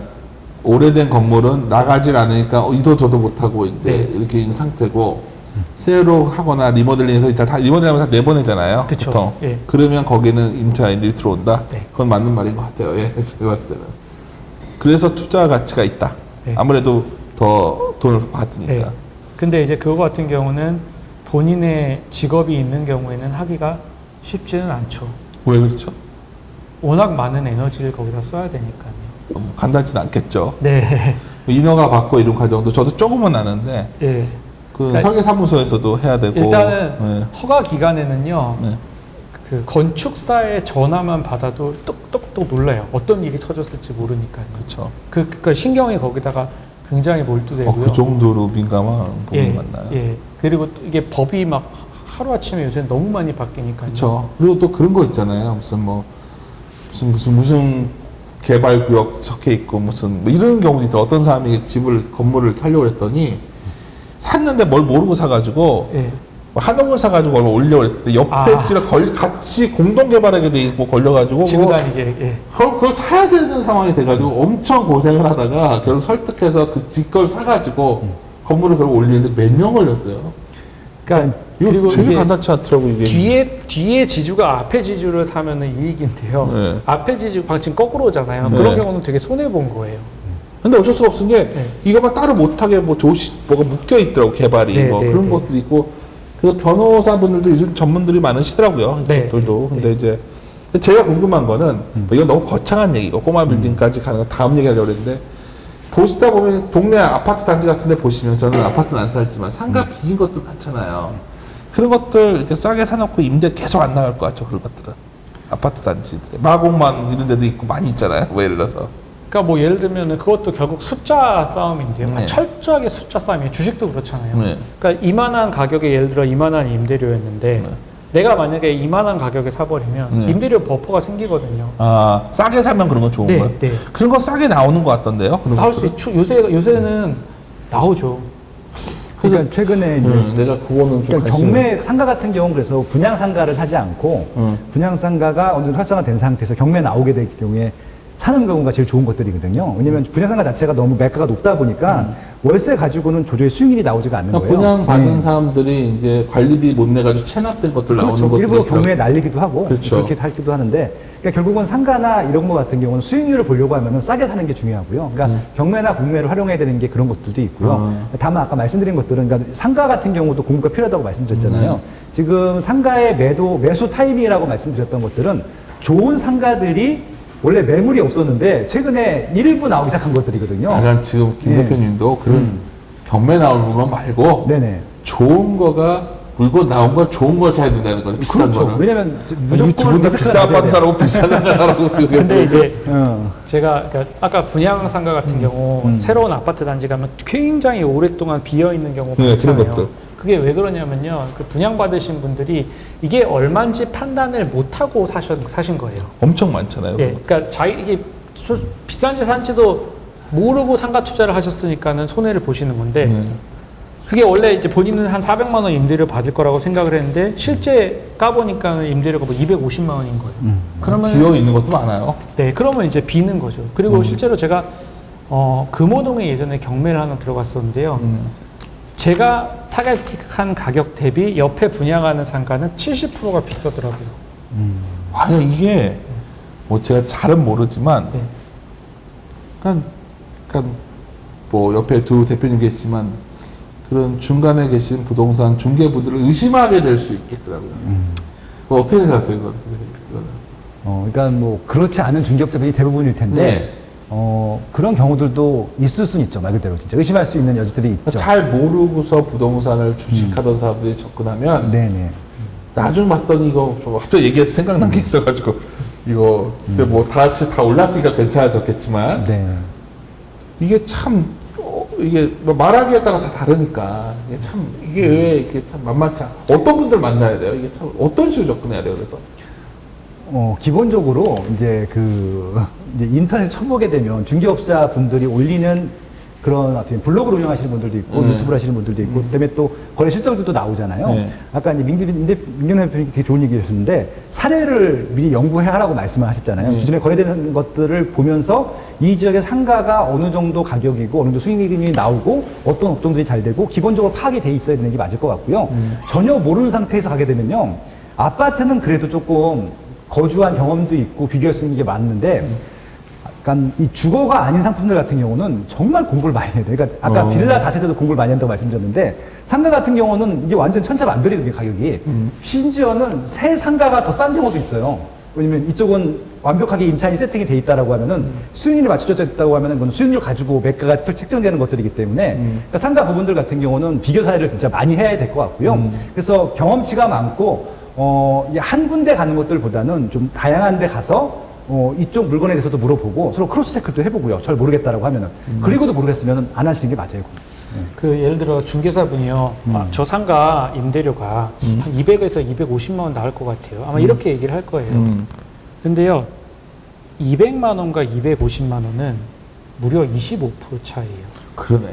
오래된 건물은 나가질 않으니까 이도 저도 못하고 이제 네. 이렇게 있는 상태고 새로 하거나 리모델링해서 일단 다 리모델링하면 다 내보내잖아요. 그쵸. 보통. 예. 그러면 거기는 임차인들이 들어온다. 네. 그건 맞는 말인 것 같아요. 예, 제가 봤을 때는. 그래서 투자 가치가 있다. 네. 아무래도 더 돈을 받으니까. 네. 근데 이제 그거 같은 경우는 본인의 직업이 있는 경우에는 하기가 쉽지는 않죠. 왜 그렇죠? 워낙 많은 에너지를 거기다 써야 되니까요. 간단치는 않겠죠. 네. 인허가 받고 이런 과정도 저도 조금은 아는데 예. 그 그러니까 설계사무소에서도 해야 되고 일단은 네. 허가 기간에는요. 네. 그 건축사의 전화만 받아도 똑똑똑 놀라요. 어떤 일이 터졌을지 모르니까요. 그렇죠. 그러니까 신경이 거기다가 굉장히 몰두되고요. 그 정도로 민감한 부분이 예, 맞나요? 예. 그리고 또 이게 법이 막 하루아침에 요새 너무 많이 바뀌니까요. 그렇죠. 그리고 또 그런 거 있잖아요. 무슨 개발 구역 적혀 있고 무슨 뭐 이런 경우도 있다. 어떤 사람이 건물을 하려고 했더니 샀는데 뭘 모르고 사가지고 예. 한옥을 사가지고 얼마 올려고 했는데 옆에 집에 같이 공동 개발하게 돼 있고 걸려가지고 지고 그거 다니게. 예. 그걸 사야 되는 상황이 돼가지고 엄청 고생을 하다가 결국 설득해서 걸 사가지고 건물을 결국 올리는데 몇 년 걸렸어요. 그러니까 이거 그리고 되게 이게 간단치 않더라고 이게. 뒤에 지주가 앞에 지주를 사면은 이익인데요. 네. 앞에 지주 지금 거꾸로 오잖아요. 네. 그런 경우는 되게 손해 본 거예요. 근데 어쩔 수가 없은 게 네. 이거만 따로 못하게 뭐 뭐가 묶여 있더라고 개발이 네, 뭐 네, 그런 네. 것들이 있고 그래서 변호사분들도 요즘 전문들이 많으시더라고요. 네, 이쪽들도. 네, 근데 이제 제가 궁금한 거는 뭐 이건 너무 거창한 얘기고 꼬마 빌딩까지 가는 거 다음 얘기하려고 했는데 보시다 보면 동네 아파트 단지 같은 데 보시면 저는 아파트는 안 살지만 상가 비긴 것들 많잖아요. 그런 것들 이렇게 싸게 사놓고 임대 계속 안 나갈 것 같죠. 그런 것들은 아파트 단지들 마곡만 이런 데도 있고 많이 있잖아요. 뭐 예를 들어서 그러니까 뭐 예를 들면은 그것도 결국 숫자 싸움인데요. 네. 철저하게 숫자 싸움이에요. 주식도 그렇잖아요. 네. 그러니까 이만한 가격에 예를 들어 이만한 임대료였는데 네. 내가 만약에 이만한 가격에 사버리면 네. 임대료 버퍼가 생기거든요. 싸게 사면 그런 건 좋은 네, 거예요? 네. 그런 거 싸게 나오는 것 같던데요? 그런 나올 수 것들은? 있죠. 요새는 나오죠. 그러니까 최근에 이제 내가 그거는 좀 그러니까 관심이- 경매 상가 같은 경우는 그래서 분양 상가를 사지 않고 분양 상가가 어느 정도 활성화된 상태에서 경매 나오게 될 경우에 사는 경우가 제일 좋은 것들이거든요. 왜냐면 분양 상가 자체가 너무 매가가 높다 보니까 월세 가지고는 도저히 수익률이 나오지가 않는 거예요. 분양 받은 네. 사람들이 이제 관리비 못 내가지고 체납된 것들 나오는 그렇죠. 것들 일부러 경매에 날리기도 하고 그렇죠. 그렇게 하기도 하는데 그러니까 결국은 상가나 이런 거 같은 경우는 수익률을 보려고 하면은 싸게 사는 게 중요하고요. 그러니까 경매나 공매를 활용해야 되는 게 그런 것들도 있고요. 다만 아까 말씀드린 것들은 그러니까 상가 같은 경우도 공부가 필요하다고 말씀드렸잖아요. 지금 상가의 매수 타이밍이라고 말씀드렸던 것들은 좋은 상가들이 원래 매물이 없었는데 최근에 일부 나오기 시작한 것들이거든요. 약간 지금 김 네. 대표님도 그런 경매 나오는 것 말고 네네. 좋은 거가 물건 나온 건 좋은 걸 사야 된다는 거죠. 비싼 그렇죠. 거는. 왜냐면 이두분 다 리스크가 비싼 낮아야 아파트 돼요. 사라고 비싼 상가 사라고 지금 계속 근데 이제 어. 제가 그러니까 아까 분양 상가 같은 경우 새로운 아파트 단지 가면 굉장히 오랫동안 비어 있는 경우가 네, 그런 많잖아요. 것들. 그게 왜 그러냐면요. 그 분양 받으신 분들이 이게 얼마인지 판단을 못 하고 사신 거예요. 엄청 많잖아요. 예, 그러니까 이게 비싼지 싼지도 모르고 상가 투자를 하셨으니까는 손해를 보시는 건데 네. 그게 원래 이제 본인은 한 400만 원 임대료 받을 거라고 생각을 했는데 실제 까보니까 임대료가 뭐 250만 원인 거예요. 그러면 비어 있는 것도 많아요. 네, 그러면 이제 비는 거죠. 그리고 실제로 제가 금호동에 예전에 경매를 하나 들어갔었는데요. 제가 타겟한 가격 대비 옆에 분양하는 상가는 70%가 비싸더라고요. 아니 이게 뭐 제가 잘은 모르지만 네. 그러니까 뭐 옆에 두 대표님 계시지만 그런 중간에 계신 부동산 중개분들을 의심하게 될 수 있겠더라고요. 뭐 어떻게 생각하세요, 이건? 그러니까 뭐 그렇지 않은 중개업자분이 대부분일 텐데 네. 그런 경우들도 있을 수는 있죠. 말 그대로 진짜 의심할 수 있는 여지들이 있죠. 잘 모르고서 부동산을 주식하던 사람들이 접근하면 네네. 나중 봤더니 이거 좀 갑자기 얘기해서 생각난 게 있어가지고 이거 근데 뭐 다 같이 다 올랐으니까 괜찮아졌겠지만 네. 이게 참 이게 뭐 말하기에 따라 다 다르니까 이게 참 이게 왜 이게 참 만만치 어떤 분들 만나야 돼요? 이게 참 어떤 식으로 접근해야 돼요? 그래서 기본적으로 이제 이제 인터넷 쳐보게 되면 중개업자 분들이 올리는 그런 어떻게 블로그를 운영하시는 분들도 있고 유튜브를 하시는 분들도 있고 그다음에 또 거래 실적들도 나오잖아요. 네. 아까 이제 민경 대표님이 되게 좋은 얘기 해주셨는데 사례를 미리 연구하라고 말씀을 하셨잖아요. 기존에 거래되는 것들을 보면서 이 지역의 상가가 어느 정도 가격이고 어느 정도 수익이 나오고 어떤 업종들이 잘 되고 기본적으로 파악이 돼 있어야 되는 게 맞을 것 같고요. 전혀 모르는 상태에서 가게 되면요. 아파트는 그래도 조금 거주한 경험도 있고 비교할 수 있는 게 맞는데 약간 이 주거가 아닌 상품들 같은 경우는 정말 공부를 많이 해야 돼요. 그러니까 아까 빌라 다세대도 공부를 많이 한다고 말씀드렸는데 상가 같은 경우는 이게 완전 천차만별이거든요, 가격이. 심지어는 새 상가가 더 싼 경우도 있어요. 왜냐면 이쪽은 완벽하게 임차인이 세팅이 돼 있다라고 하면은 수익률이 맞춰져 있다고 하면은 그건 수익률 가지고 매가가 책정되는 것들이기 때문에 그러니까 상가 부분들 같은 경우는 비교 사례를 진짜 많이 해야 될 것 같고요. 그래서 경험치가 많고 한 군데 가는 것들보다는 좀 다양한 데 가서 이쪽 물건에 대해서도 물어보고 서로 크로스 체크도 해보고요. 잘 모르겠다라고 하면은 그리고도 모르겠으면 안 하시는 게 맞아요. 그 예를 들어 중개사분이요. 저 상가 임대료가 한 200에서 250만 원 나올 것 같아요. 아마 이렇게 얘기를 할 거예요. 근데요. 200만 원과 250만 원은 무려 25% 차이예요. 그러네.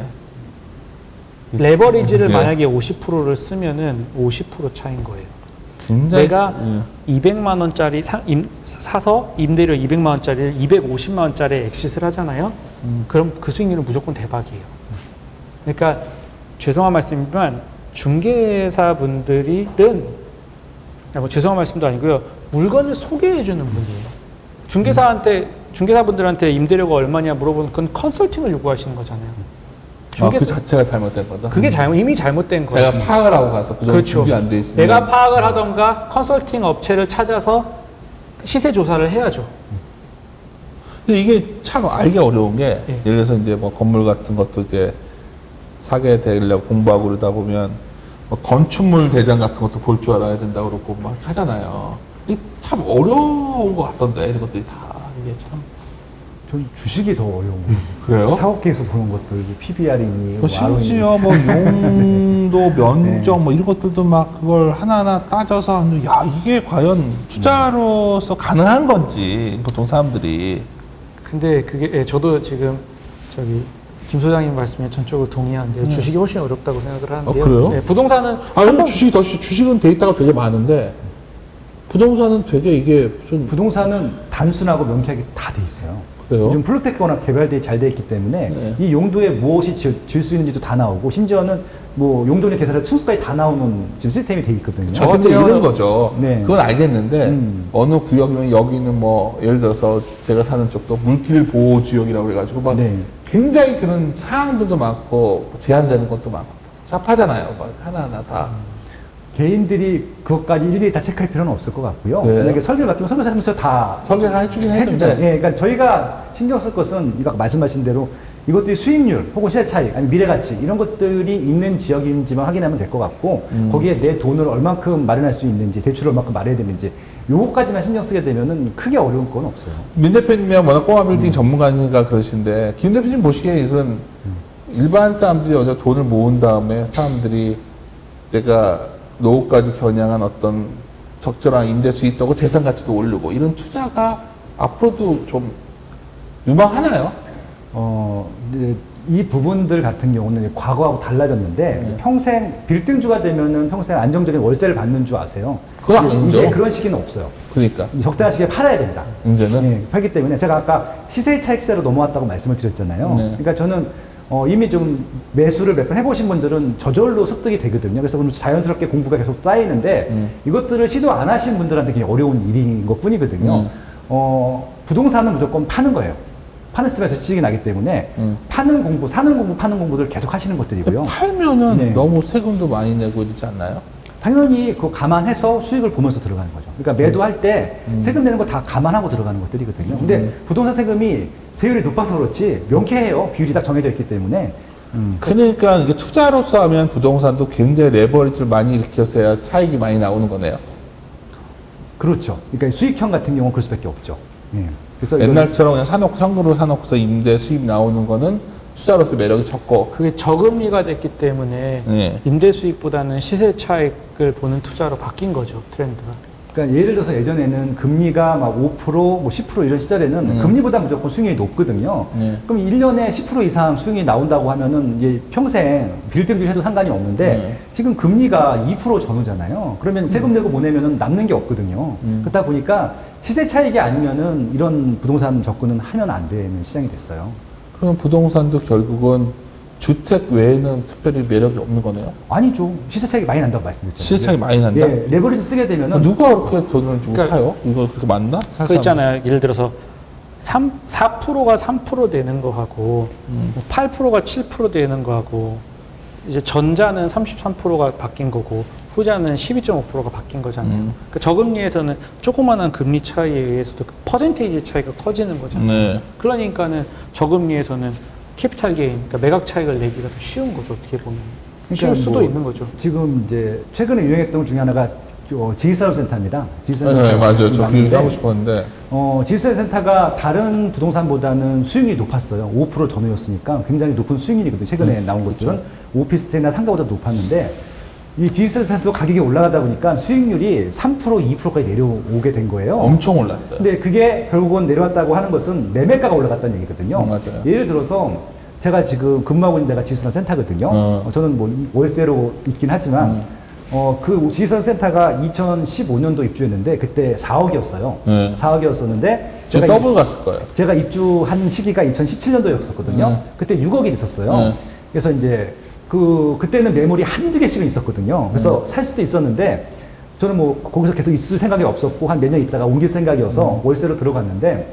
레버리지를 네. 만약에 50%를 쓰면은 50% 차이인 거예요. 굉장히 내가 200만 원짜리 사서 임대료 200만 원짜리를 250만 원짜리에 엑시스를 하잖아요. 그럼 그 수익률은 무조건 대박이에요. 그러니까 죄송한 말씀이지만 중개사분들은 뭐 죄송한 말씀도 아니고요. 물건을 소개해 주는 분이에요. 중개사분들한테 임대료가 얼마냐 물어보는 건 컨설팅을 요구하시는 거잖아요. 그 자체가 잘못된 거다. 그게 이미 잘못된 거예요. 제가 파악을 하고 가서 그 정도 그렇죠. 준비 안 돼 있으면 내가 파악을 하던가 컨설팅 업체를 찾아서 시세 조사를 해야죠. 근데 이게 참 알기 어려운 게 예. 예를 들어서 이제 뭐 건물 같은 것도 이제 사게 되려고 공부하고 그러다 보면 뭐 건축물 대장 같은 것도 볼 줄 알아야 된다고 그러고 막 하잖아요. 이게 참 어려운 것 같던데 이런 것들이 다 이게 참 전 주식이 더 어려운 거예요. 그래요? 사업계에서 보는 것들, PBR이니, 뭐 심지어 뭐 용도 면적 뭐 이런 것들도 막 그걸 하나하나 따져서 야 이게 과연 투자로서 가능한 건지 보통 사람들이 근데 그게 저도 지금 김 소장님 말씀에 전적으로 동의하는데 주식이 훨씬 어렵다고 생각을 하는데요. 그래요? 네, 부동산은 왜냐면 주식은 데이터가 되게 많은데 부동산은 되게 이게 무슨 부동산은 단순하고 명쾌하게 다 돼 있어요. 그래요? 요즘 플루테크가 워낙 개발돼 잘 돼 있기 때문에 네. 이 용도에 무엇이 질 수 있는지도 다 나오고 심지어는 뭐 용도의 계산을 층수까지 다 나오는 지금 시스템이 돼 있거든요. 저 근데 이런 거죠. 네. 그건 알겠는데 어느 구역이면 여기는 뭐 예를 들어서 제가 사는 쪽도 물길 보호 지역이라고 그래가지고 막 네. 굉장히 그런 사항들도 많고 제한되는 것도 많고 답답하잖아요. 막 하나하나 다. 개인들이 그것까지 일일이 다 체크할 필요는 없을 것 같고요. 네. 만약에 설계를 맡기면 설계사님께서 다 설계가 해주긴 해주죠. 했는데 예, 그러니까 저희가 신경 쓸 것은 이거 말씀하신 대로 이것들이 수익률 혹은 시세 차익 아니면 미래 가치 이런 것들이 있는 지역인지만 확인하면 될 것 같고 거기에 내 돈을 얼만큼 마련할 수 있는지 대출을 얼만큼 마련해야 되는지 요거까지만 신경 쓰게 되면은 크게 어려운 건 없어요. 민 대표님이 워낙 꼬마 빌딩 전문가니까 그러신데 김 대표님 보시기에 이건 일반 사람들이 어제 돈을 모은 다음에 사람들이 내가 노후까지 겨냥한 어떤 적절한 임대 수익도 재산 가치도 오르고 이런 투자가 앞으로도 좀 유망하나요? 이제 이 부분들 같은 경우는 이제 과거하고 달라졌는데 평생 빌딩주가 되면은 평생 안정적인 월세를 받는 줄 아세요? 그건 아니죠. 이제 그런 시기는 없어요. 그러니까 적당한 시기에 팔아야 된다. 이제는 예, 팔기 때문에 제가 아까 시세 차익 시대로 넘어왔다고 말씀을 드렸잖아요. 네. 그러니까 저는 이미 좀 매수를 몇 번 해보신 분들은 저절로 습득이 되거든요. 그래서 그럼 자연스럽게 공부가 계속 쌓이는데 이것들을 시도 안 하신 분들한테 굉장히 어려운 일인 것 뿐이거든요. 부동산은 무조건 파는 거예요. 파는 스트레스 지식이 나기 때문에 파는 공부, 사는 공부, 파는 공부를 계속 하시는 것들이고요. 팔면은 네. 너무 세금도 많이 내고 있지 않나요? 당연히 그거 감안해서 수익을 보면서 들어가는 거죠. 그러니까 매도할 때 세금 내는 거 다 감안하고 들어가는 것들이거든요. 근데 부동산 세금이 세율이 높아서 그렇지 명쾌해요. 비율이 딱 정해져 있기 때문에. 그러니까 이게 투자로서 하면 부동산도 굉장히 레버리지를 많이 일으켜서야 차익이 많이 나오는 거네요. 그렇죠. 그러니까 수익형 같은 경우는 그럴 수밖에 없죠. 예. 그래서 이거는 옛날처럼 그냥 현금으로 사놓고서 임대 수입 나오는 거는 투자로서 매력이 적고 그게 저금리가 됐기 때문에 네. 임대 수익보다는 시세 차익을 보는 투자로 바뀐 거죠, 트렌드가. 그러니까 예를 들어서 예전에는 금리가 막 5%, 뭐 10% 이런 시절에는 금리보다 무조건 수익률이 높거든요. 그럼 1년에 10% 이상 수익이 나온다고 하면은 이제 평생 빌딩들 해도 상관이 없는데 지금 금리가 2% 전후잖아요. 그러면 세금 내고 못 내면은 남는 게 없거든요. 그렇다 보니까 시세 차익이 아니면은 이런 부동산 접근은 하면 안 되는 시장이 됐어요. 그럼 부동산도 결국은 주택 외에는 특별히 매력이 없는 거네요. 아니죠. 시세 차익이 많이 난다고 말씀드렸잖아요. 시세 차익이 많이 난다? 예, 레버리지 쓰게 되면은 누가 그렇게 돈을 주고 그러니까 사요? 이거 그렇게 맞나? 살 그 사람? 있잖아요. 예를 들어서 4%가 3% 되는 거하고 8%가 7% 되는 거하고 이제 전자는 33%가 바뀐 거고 후자는 12.5%가 바뀐 거잖아요. 그러니까 저금리에서는 조그마한 금리 차이에 의해서도 그 퍼센테이지 차이가 커지는 거잖아요. 네. 그러니까는 저금리에서는 캐피탈 게인, 그러니까 매각 차익을 내기가 더 쉬운 거죠. 어떻게 보면. 쉬울 수도 뭐 있는 거죠. 지금 이제 최근에 유행했던 것 중에 하나가 지휘사업센터입니다. 네, 맞아요. 저 그 얘기 하고 싶었는데. 지휘사업센터가 다른 부동산보다는 수익률이 높았어요. 5% 전후였으니까 굉장히 높은 수익률이거든요. 최근에 나온 것들은 오피스텔이나 상가보다 높았는데 이 지휘사업센터 가격이 올라가다 보니까 수익률이 3%, 2%까지 내려오게 된 거예요. 엄청 올랐어요. 근데 그게 결국은 내려왔다고 하는 것은 매매가가 올라갔다는 얘기거든요. 맞아요. 예를 들어서 제가 지금 근무하고 있는 데가 지수산 센터거든요. 저는 뭐 월세로 있긴 하지만 그 지수산 센터가 2015년도 입주했는데 그때 4억이었어요. 네. 4억이었었는데 지금 더블 갔을 거예요. 제가 입주한 시기가 2017년도였었거든요. 그때 6억이 있었어요. 그래서 이제 그때는 매물이 한두 개씩은 있었거든요. 그래서 살 수도 있었는데 저는 뭐 거기서 계속 있을 생각이 없었고 한 몇 년 있다가 옮길 생각이어서 월세로 들어갔는데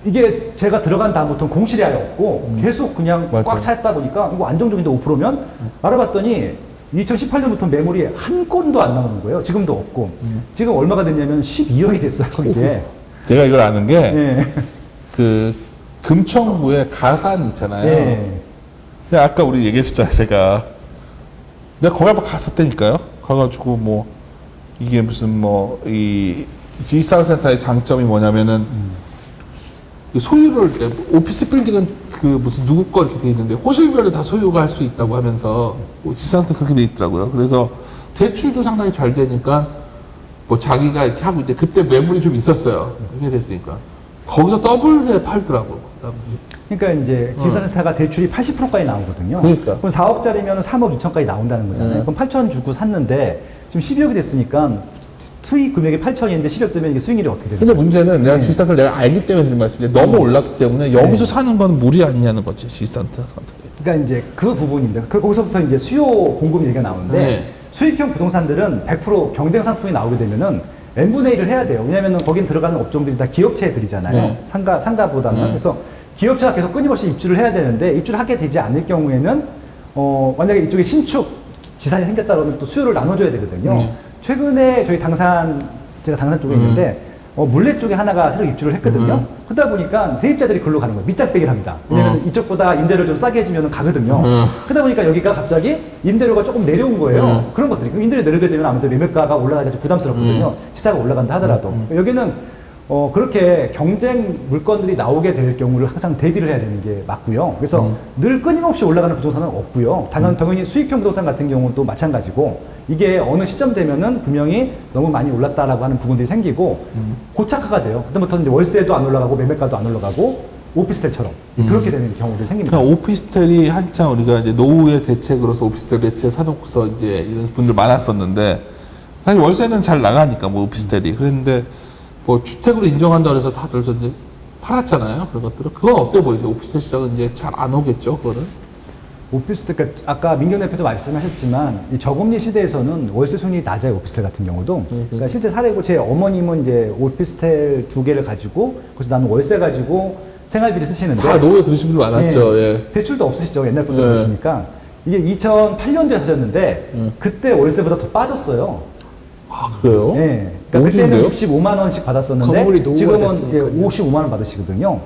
이게 제가 들어간 다음부터 공실이 아예 없고 계속 그냥 맞아요. 꽉 찼다 보니까 이거 안정적인데 5%면 알아봤더니 2018년부터 매물이 한 건도 안 나오는 거예요. 지금도 없고. 지금 얼마가 됐냐면 12억이 됐어요. 이게. 제가 이걸 아는 게, 예. 그, 금천구에 가산 있잖아요. 예. 근데 아까 우리 얘기했었잖아요, 제가. 내가 거기 한번 갔었다니까요. 가가지고 뭐, 이게 무슨 뭐, 이, 지식사업센터의 장점이 뭐냐면은, 그 소유를, 오피스 빌딩은 그 무슨 누구 거 이렇게 돼 있는데, 호실별로 다 소유가 할 수 있다고 하면서, 지식사업센터 그렇게 돼 있더라고요. 그래서 대출도 상당히 잘 되니까, 뭐 자기가 이렇게 하고 있는데, 그때 매물이 좀 있었어요. 이렇게 됐으니까. 거기서 더블에 팔더라고. 사람들이. 그러니까 이제 기숙사센터가 대출이 80%까지 나오거든요. 그러니까. 그럼 4억짜리면 3억 2천까지 나온다는 거잖아요. 그럼 8천 주고 샀는데 지금 12억이 됐으니까 수익 금액이 8천인데 10억 되면 이게 수익률이 어떻게 되나요? 근데 문제는 내가 지산을 내가 알기 때문에 드린 말씀인데 너무 올랐기 때문에 여기서 사는 건 무리 아니냐는 거지 지산트. 그러니까 이제 그 부분입니다. 거기서부터 이제 수요 공급 얘기가 나오는데 네. 수익형 부동산들은 100% 경쟁 상품이 나오게 되면은 n분의 1을 해야 돼요. 왜냐면은 거긴 들어가는 업종들이 다 기업체들이잖아요. 네. 상가보다는. 그래서 기업체가 계속 끊임없이 입주를 해야 되는데 입주를 하게 되지 않을 경우에는 만약에 이쪽에 신축 지산이 생겼다 그러면 또 수요를 나눠줘야 되거든요. 최근에 저희 제가 당산 쪽에 있는데 물레 쪽에 하나가 새로 입주를 했거든요. 그러다 보니까 세입자들이 글로 가는 거예요. 밑작배기를 합니다. 왜냐면 이쪽보다 임대료를 좀 싸게 해주면 가거든요. 그러다 보니까 여기가 갑자기 임대료가 조금 내려온 거예요. 그런 것들이. 그럼 임대료 내리게 되면 아무래도 매매가가 올라가기 좀 부담스럽거든요. 시세가 올라간다 하더라도. 여기는 그렇게 경쟁 물건들이 나오게 될 경우를 항상 대비를 해야 되는 게 맞고요. 그래서 늘 끊임없이 올라가는 부동산은 없고요. 당연히 수익형 부동산 같은 경우는 또 마찬가지고 이게 어느 시점 되면은 분명히 너무 많이 올랐다라고 하는 부분들이 생기고 고착화가 돼요. 그다음부터 이제 월세도 안 올라가고 매매가도 안 올라가고 오피스텔처럼 그렇게 되는 경우들이 생깁니다. 그러니까 오피스텔이 한참 우리가 이제 노후의 대책으로서 오피스텔 대체 사놓고서 이제 이런 분들 많았었는데 사실 월세는 잘 나가니까 뭐 오피스텔이 그랬는데 뭐 주택으로 인정한다 그래서 다들 이제 팔았잖아요. 그런 것들은 그건 어때 보이세요? 오피스텔 시장은 이제 잘 안 오겠죠, 그거는? 오피스텔, 그러니까 아까 민경 대표도 말씀하셨지만 이 저금리 시대에서는 월세 수익이 낮아요. 오피스텔 같은 경우도. 그러니까 실제 사례고 제 어머님은 이제 오피스텔 2개를 가지고 그래서 나는 월세 가지고 생활비를 쓰시는데 다 노후에 그러신 분들 많았죠. 예. 대출도 없으시죠. 옛날부터 예. 그러시니까 이게 2008년도에 사셨는데 그때 월세보다 더 빠졌어요. 아 그래요? 네. 그러니까 그때는 어디인데요? 65만 원씩 받았었는데 건물이 노후가 지금은 됐으니까요. 55만 원 받으시거든요.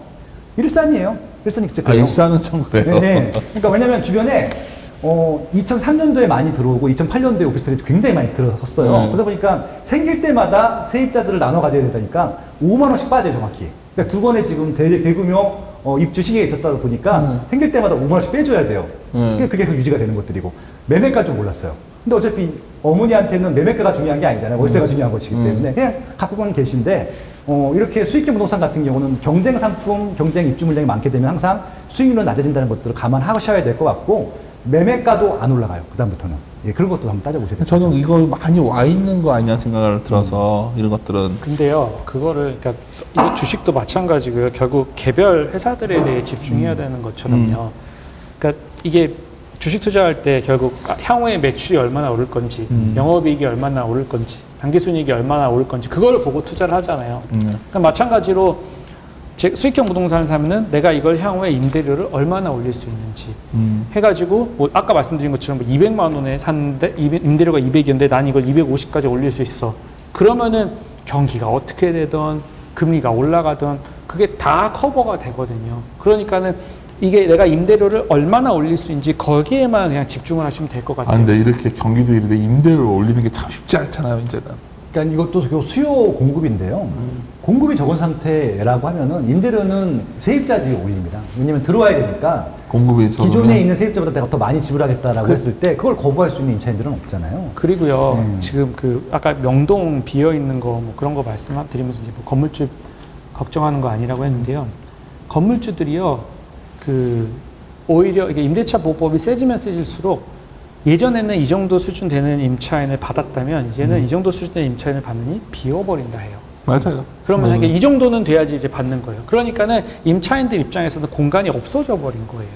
일산이에요. 일산이 진짜 아 그래요. 일산은 참 그래요. 네. 그러니까 왜냐면 주변에 2003년도에 많이 들어오고 2008년도에 오피스텔이 굉장히 많이 들어섰어요. 그러다 보니까 생길 때마다 세입자들을 나눠 가져야 되니까 5만 원씩 빠져요, 정확히. 그러니까 두 번의 지금 대규모 입주 시기에 있었다 보니까 생길 때마다 5만 원씩 빼줘야 돼요. 그게 계속 유지가 되는 것들이고 매매가 좀 올랐어요. 근데 어차피 어머니한테는 매매가가 중요한 게 아니잖아요. 월세가 중요한 것이기 때문에 그냥 갖고는 계신데 이렇게 수익형 부동산 같은 경우는 경쟁 상품, 경쟁 입주 물량이 많게 되면 항상 수익률은 낮아진다는 것들을 감안하셔야 될 것 같고 매매가도 안 올라가요. 그다음부터는. 예, 그런 것도 한번 따져보셔야 돼요. 저는 이거 많이 와 있는 거 아니냐 생각을 들어서 이런 것들은 근데요, 그거를, 그러니까 이거 주식도 마찬가지고요. 결국 개별 회사들에 대해 집중해야 되는 것처럼요. 그러니까 이게 주식 투자할 때 결국 향후에 매출이 얼마나 오를 건지, 영업이익이 얼마나 오를 건지, 당기순이익이 얼마나 오를 건지 그걸 보고 투자를 하잖아요. 그러니까 마찬가지로 수익형 부동산을 사면은 내가 이걸 향후에 임대료를 얼마나 올릴 수 있는지 해가지고 뭐 아까 말씀드린 것처럼 뭐 200만 원에 샀는데 임대료가 200이었는데 난 이걸 250까지 올릴 수 있어. 그러면은 경기가 어떻게 되든 금리가 올라가든 그게 다 커버가 되거든요. 그러니까는 이게 내가 임대료를 얼마나 올릴 수 있는지 거기에만 그냥 집중을 하시면 될 것 같아요. 아 근데 이렇게 경기도 이런데 임대료를 올리는 게 참 쉽지 않잖아요, 이제는. 그러니까 이것도 수요 공급인데요. 공급이 적은 상태라고 하면은 임대료는 세입자들이 올립니다. 왜냐면 들어와야 되니까 공급이 적으면 기존에 있는 세입자보다 내가 더 많이 지불하겠다라고 했을 때 그걸 거부할 수 있는 임차인들은 없잖아요. 그리고요, 지금 그 아까 명동 비어 있는 거 뭐 그런 거 말씀드리면서 이제 뭐 건물주 걱정하는 거 아니라고 했는데요. 건물주들이요, 오히려 이게 임대차 보호법이 세지면 세질수록 예전에는 이 정도 수준 되는 임차인을 받았다면 이제는 이 정도 수준 되는 임차인을 받느니 비워버린다 해요. 맞아요. 그러면 이게 이 정도는 돼야지 이제 받는 거예요. 그러니까는 임차인들 입장에서는 공간이 없어져 버린 거예요.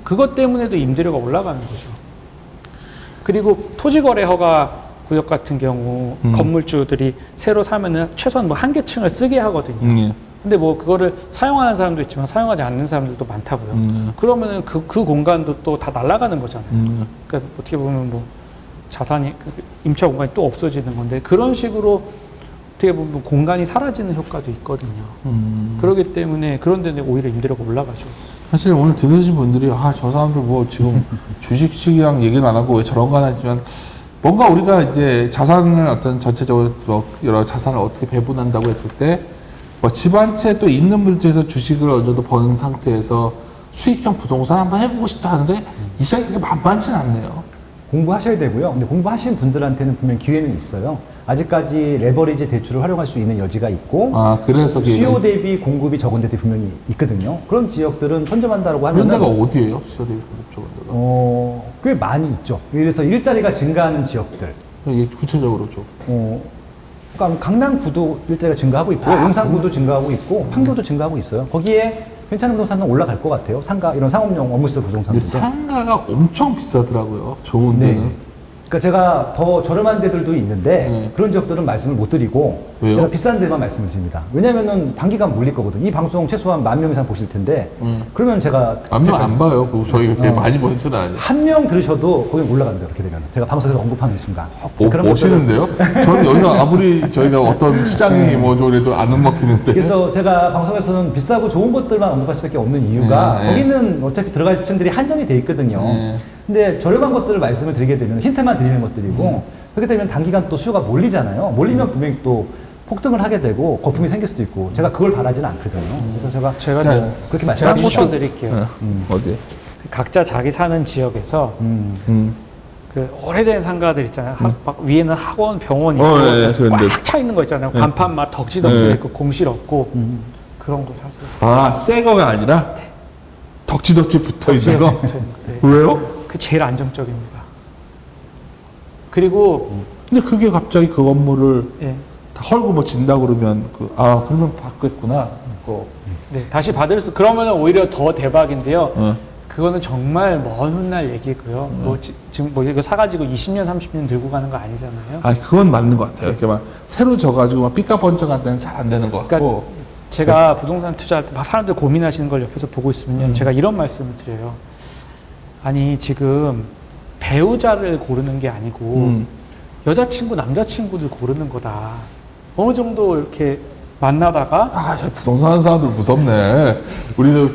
그것 때문에도 임대료가 올라가는 거죠. 그리고 토지거래 허가 구역 같은 경우 건물주들이 새로 사면은 최소한 뭐 한 개 층을 쓰게 하거든요. 예. 근데 뭐 그거를 사용하는 사람도 있지만 사용하지 않는 사람들도 많다고요. 그러면은 그 공간도 또 다 날아가는 거잖아요. 그러니까 어떻게 보면 뭐 자산이 임차 공간이 또 없어지는 건데 그런 식으로 어떻게 보면 공간이 사라지는 효과도 있거든요. 그렇기 때문에 그런 데는 오히려 임대료가 올라가죠. 사실 오늘 들으신 분들이 저 사람들 뭐 지금 주식시장 얘기는 안 하고 왜 저런 거 하지만 뭔가 우리가 이제 자산을 어떤 전체적으로 뭐 여러 자산을 어떻게 배분한다고 했을 때 뭐 집 한 채 또 있는 분들에서 주식을 어느 정도 버는 상태에서 수익형 부동산 한번 해보고 싶다 하는데 이 시장이 그렇게 만만치는 않네요. 공부하셔야 되고요. 근데 공부하신 분들한테는 분명 기회는 있어요. 아직까지 레버리지 대출을 활용할 수 있는 여지가 있고 아, 그래서 수요 대비 공급이 적은 데도 분명히 있거든요. 그런 지역들은 선점한다라고 그런 하면 데가 어디예요? 시어데이 공급적인 데가? 꽤 많이 있죠. 그래서 일자리가 증가하는 지역들. 이게 구체적으로 좀. 그러니까 강남구도 일자리가 증가하고 있고요. 용산구도 증가하고 있고 판교도 증가하고 있어요. 거기에 괜찮은 부동산은 올라갈 것 같아요. 상가 이런 상업용 업무시설 근데 부동산인데. 상가가 엄청 비싸더라고요. 좋은 네. 데는. 그러니까 제가 더 저렴한 데들도 있는데 네. 그런 지역들은 말씀을 못 드리고 왜요? 제가 비싼 데만 말씀을 드립니다. 왜냐면은 단기간 몰릴 거거든요. 이 방송 최소한 10,000명 이상 보실 텐데 그러면 제가 안명 안 봐요. 그거 저희 그렇게 많이 보는 채는 아니에요. 한 명 들으셔도 거기 올라간대요. 그렇게 되면 제가 방송에서 언급하는 순간 멋있는데요? 저는 여기서 아무리 저희가 어떤 시장이 뭐 저래도 안 먹히는데. 그래서 제가 방송에서는 비싸고 좋은 것들만 언급할 수밖에 없는 이유가 네. 거기는 어차피 들어갈 층들이 한정이 돼 있거든요. 네. 근데 저렴한 것들을 말씀을 드리게 되면 힌트만 드리는 것들이고 그렇게 되면 단기간 또 수요가 몰리잖아요. 몰리면 분명히 또 폭등을 하게 되고 거품이 생길 수도 있고 제가 그걸 바라지는 않거든요. 그래서 제가 그러니까 그렇게 제가 말씀드리죠. 추천드릴게요. 어디? 각자 자기 사는 지역에서 그 오래된 상가들 있잖아요. 막 위에는 학원, 병원 있고 예, 그런데. 꽉 차 있는 거 있잖아요. 간판 막 덕지덕지 있고 공실 없고 그런 거 사세요. 아, 새 거가 아니라 덕지덕지 붙어 있는 거? 붙어 있는 거. 네. 왜요? 그 제일 안정적입니다. 그리고 근데 그게 갑자기 그 건물을 예. 다 헐고 뭐 진다 그러면 그러면 받겠구나. 네, 다시 받을 수 그러면 오히려 더 대박인데요. 어. 그거는 정말 먼 훗날 얘기고요. 뭐 지금 뭐 이거 사가지고 20년, 30년 들고 가는 거 아니잖아요. 아, 그건 맞는 것 같아요. 이렇게 막 새로 져가지고 막 삐까번쩍한 데는 잘 안 되는 것 같고. 그러니까 제가 부동산 투자할 때 막 사람들 고민하시는 걸 옆에서 보고 있으면요. 제가 이런 말씀을 드려요. 아니 지금 배우자를 고르는 게 아니고 여자친구, 남자친구들 고르는 거다. 어느 정도 이렇게 만나다가 아, 저 부동산 하는 사람들 무섭네. 우리도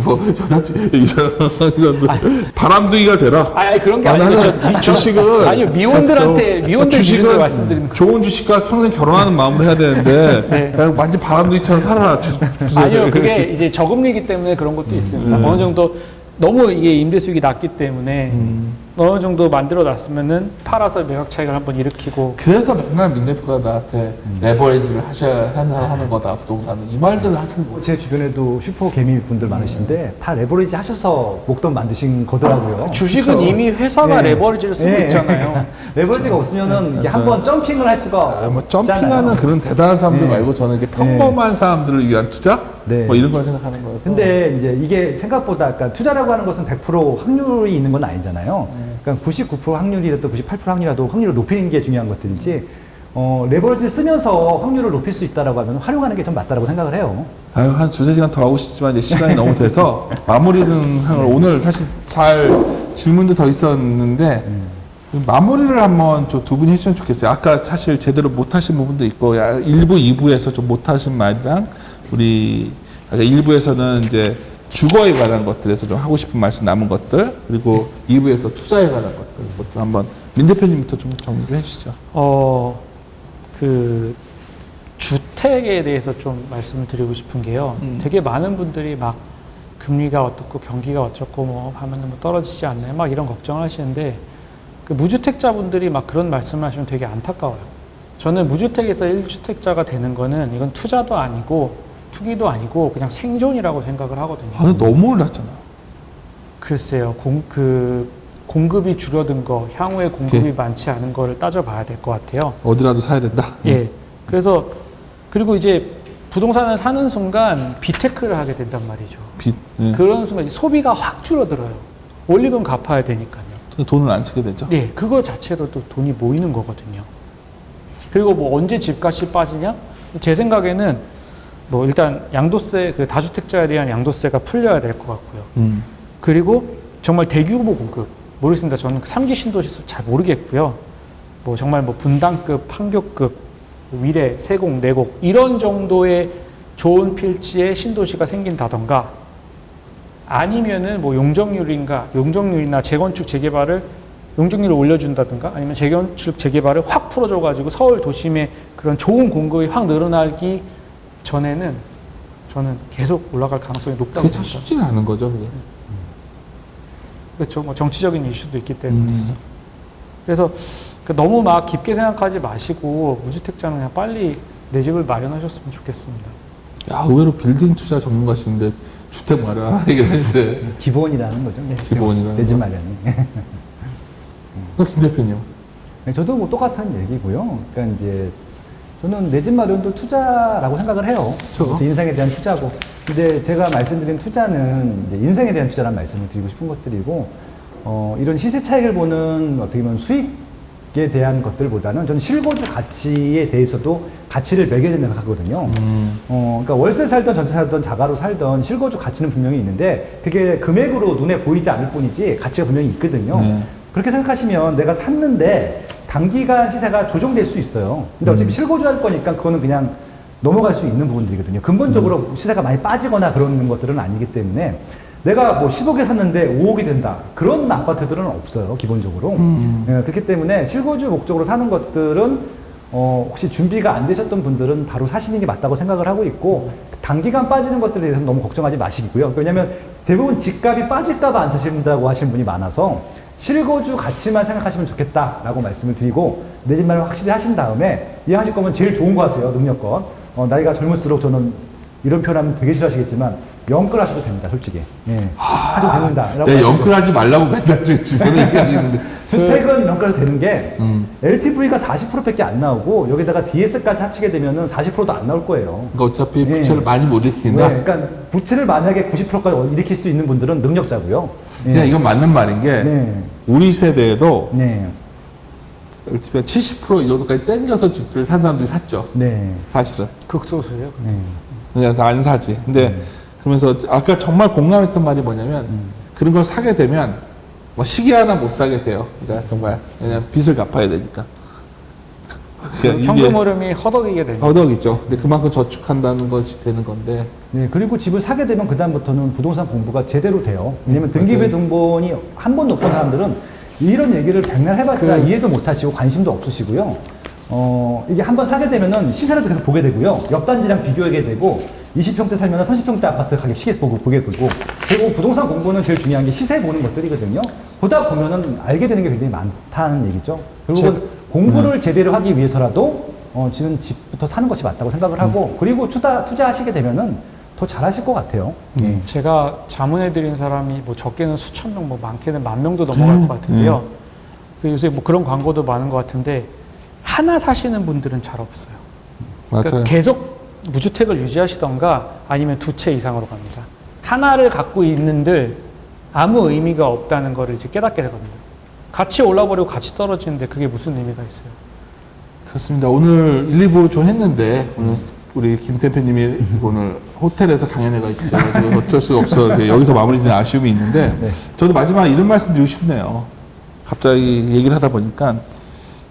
뭐 여자친구 바람둥이가 되라. 아니 그런 게 아, 아니고 나는 주식은 아니요 미혼들한테 미혼들 기준으로 말씀드리는 거. 좋은 주식과 평생 결혼하는 마음으로 해야 되는데 네. 그냥 완전 바람둥이처럼 살아라. 아니요 그게 이제 저금리이기 때문에 그런 것도 있습니다. 어느 정도 너무 이게 임대 수익이 낮기 때문에 어느 정도 만들어 놨으면은 팔아서 매각 차익을 한번 일으키고. 그래서 맨날 민대표가 나한테 레버리지를 하셔야 하는 거다 부동산은 이 말들을 하시는 거예요. 제 주변에도 슈퍼 개미 분들 많으신데 다 레버리지 하셔서 목돈 만드신 거더라고요. 주식은 그쵸. 이미 회사가 네. 레버리지를 쓰고 네. 있잖아요. 레버리지가 없으면은 이게 한번 점핑을 할 수가 아, 뭐 점핑하는 없잖아요. 그런 대단한 사람들 네. 말고 저는 이게 평범한 사람들을 위한 투자 네. 뭐 이런 걸 생각하는 거여서. 근데 이제 이게 생각보다 그러니까 투자라고 하는 것은 100% 확률이 있는 건 아니잖아요. 그러니까 99% 확률이라도 98% 확률이라도 확률을 높이는 게 중요한 것들이지 레버리지를 쓰면서 확률을 높일 수 있다라고 하면 활용하는 게 좀 맞다라고 생각을 해요. 아유, 한 두세 시간 더 하고 싶지만 이제 시간이 너무 돼서 마무리는 오늘 사실 질문도 더 있었는데 마무리를 한번 두 분이 해주면 좋겠어요. 아까 사실 제대로 못하신 부분도 있고 일부, 2부에서 좀 못하신 말이랑 우리 아까 1부에서는 이제 주거에 관한 것들에서 좀 하고 싶은 말씀 남은 것들 그리고 2부에서 투자에 관한 것들 그것도 한번 민 대표님부터 좀 정리를 해주시죠. 그 주택에 대해서 좀 말씀을 드리고 싶은 게요. 되게 많은 분들이 막 금리가 어떻고 경기가 어쩌고 뭐 하면은 뭐 떨어지지 않나요? 막 이런 걱정을 하시는데 그 무주택자분들이 막 그런 말씀을 하시면 되게 안타까워요. 저는 무주택에서 1주택자가 되는 거는 이건 투자도 아니고 투기도 아니고 그냥 생존이라고 생각을 하거든요. 아, 너무 올랐잖아요. 글쎄요. 공급이 줄어든 거, 향후에 공급이 많지 않은 거를 따져봐야 될 것 같아요. 어디라도 사야 된다. 예. 그래서 그리고 이제 부동산을 사는 순간 비테크를 하게 된단 말이죠. 그런 순간 이제 소비가 확 줄어들어요. 원리금 갚아야 되니까요. 돈을 안 쓰게 되죠. 예, 그거 자체로도 돈이 모이는 거거든요. 그리고 뭐 언제 집값이 빠지냐? 제 생각에는 뭐 일단 양도세, 그 다주택자에 대한 양도세가 풀려야 될 것 같고요. 그리고 정말 대규모 공급 모르겠습니다. 저는 3기 신도시 잘 모르겠고요. 뭐 정말 뭐 분당급, 판교급, 위례, 세곡, 내곡 이런 정도의 좋은 필지의 신도시가 생긴다던가 아니면은 뭐 용적률이나 재건축 재개발을 용적률을 올려준다든가 아니면 재건축 재개발을 확 풀어줘가지고 서울 도심에 그런 좋은 공급이 확 늘어나기 전에는 저는 계속 올라갈 가능성이 높다고 그게 참 봅니다. 쉽지는 않은 거죠. 그게. 그렇죠. 뭐 정치적인 이슈도 있기 때문에. 그래서 그러니까 너무 막 깊게 생각하지 마시고 무주택자는 그냥 빨리 내 집을 마련하셨으면 좋겠습니다. 야, 의외로 빌딩 투자 전문가시는데 주택 마련 얘기를 했는데 기본이라는 거죠. 기본이라는 내 집 거. 마련이. 김 대표님. 네, 저도 뭐 똑같은 얘기고요. 그러니까 이제 저는 내 집 마련도 투자라고 생각을 해요. 그렇죠. 제 인생에 대한 투자고. 근데 제가 말씀드린 투자는 이제 인생에 대한 투자라는 말씀을 드리고 싶은 것들이고, 이런 시세 차익을 보는 어떻게 보면 수익에 대한 것들보다는 저는 실거주 가치에 대해서도 가치를 매겨야 된다고 생각하거든요. 그러니까 월세 살던 전세 살던 자가로 살던 실거주 가치는 분명히 있는데 그게 금액으로 눈에 보이지 않을 뿐이지 가치가 분명히 있거든요. 네. 그렇게 생각하시면 내가 샀는데 단기간 시세가 조정될 수 있어요. 근데 어차피 실거주할 거니까 그거는 그냥 넘어갈 수 있는 부분들이거든요. 근본적으로 시세가 많이 빠지거나 그런 것들은 아니기 때문에 내가 뭐 10억에 샀는데 5억이 된다. 그런 아파트들은 없어요, 기본적으로. 예, 그렇기 때문에 실거주 목적으로 사는 것들은 혹시 준비가 안 되셨던 분들은 바로 사시는 게 맞다고 생각을 하고 있고, 단기간 빠지는 것들에 대해서는 너무 걱정하지 마시고요. 왜냐면 대부분 집값이 빠질까봐 안 사신다고 하시는 분이 많아서 실거주 가치만 생각하시면 좋겠다라고 말씀을 드리고, 내 집 마련 확실히 하신 다음에 이해하실 거면 제일 좋은 거 하세요, 능력껏. 나이가 젊을수록 저는 이런 표현하면 되게 싫어하시겠지만 영끌 하셔도 됩니다, 솔직히. 예. 하셔도 됩니다. 내가 영끌하지 말라고 맨날 주변에 얘기하겠는데. 주택은 영끌해도 되는 게 LTV가 40%밖에 안 나오고 여기다가 DS까지 합치게 되면은 40%도 안 나올 거예요. 그러니까 어차피 예. 부채를 많이 못 일으킨다. 네, 그러니까 부채를 만약에 90%까지 일으킬 수 있는 분들은 능력자고요. 그냥 이건 맞는 말인 게 네. 우리 세대에도 네. LTV가 70% 이 정도까지 땡겨서 집들을 산 사람들이 샀죠. 네. 사실은. 극소수예요. 네. 그냥 다 안 사지. 근데 그러면서 아까 정말 공감했던 말이 뭐냐면 그런 걸 사게 되면 뭐 시계 하나 못 사게 돼요. 그러니까 정말 그냥 빚을 갚아야 되니까. 그러니까 현금 흐름이 허덕이게 됩니다. 허덕이죠. 근데 그만큼 저축한다는 것이 되는 건데. 네, 그리고 집을 사게 되면 그다음부터는 부동산 공부가 제대로 돼요. 왜냐면 등기부에 등본이 한 번도 없던 사람들은 이런 얘기를 백날 해봤자 이해도 못 하시고 관심도 없으시고요. 이게 한번 사게 되면은 시세를 계속 보게 되고요. 옆 단지랑 비교하게 되고 20평대 살면 30평대 아파트 가격 시계 보게 되고, 그리고 부동산 공부는 제일 중요한 게 시세 보는 것들이거든요. 보다 보면은 알게 되는 게 굉장히 많다는 얘기죠. 결국은 공부를 제대로 하기 위해서라도 지금 집부터 사는 것이 맞다고 생각을 하고, 그리고 투자하시게 되면은 더 잘하실 것 같아요. 제가 자문해드린 사람이 뭐 적게는 수천 명, 뭐 많게는 10,000명도 넘어갈 것 같은데요. 그 요새 뭐 그런 광고도 많은 것 같은데 하나 사시는 분들은 잘 없어요. 맞아요. 그러니까 계속 무주택을 유지하시던가 아니면 두 채 이상으로 갑니다. 하나를 갖고 있는들 아무 의미가 없다는 거를 이제 깨닫게 되거든요. 같이 올라버리고 같이 떨어지는데 그게 무슨 의미가 있어요? 그렇습니다. 오늘 1, 2부 좀 했는데 오늘 우리 김 대표님이 오늘 호텔에서 강연회가 있어요. 그래서 어쩔 수가 없어 이렇게 여기서 마무리 짓는 아쉬움이 있는데 저도 마지막에 이런 말씀 드리고 싶네요. 갑자기 얘기를 하다 보니까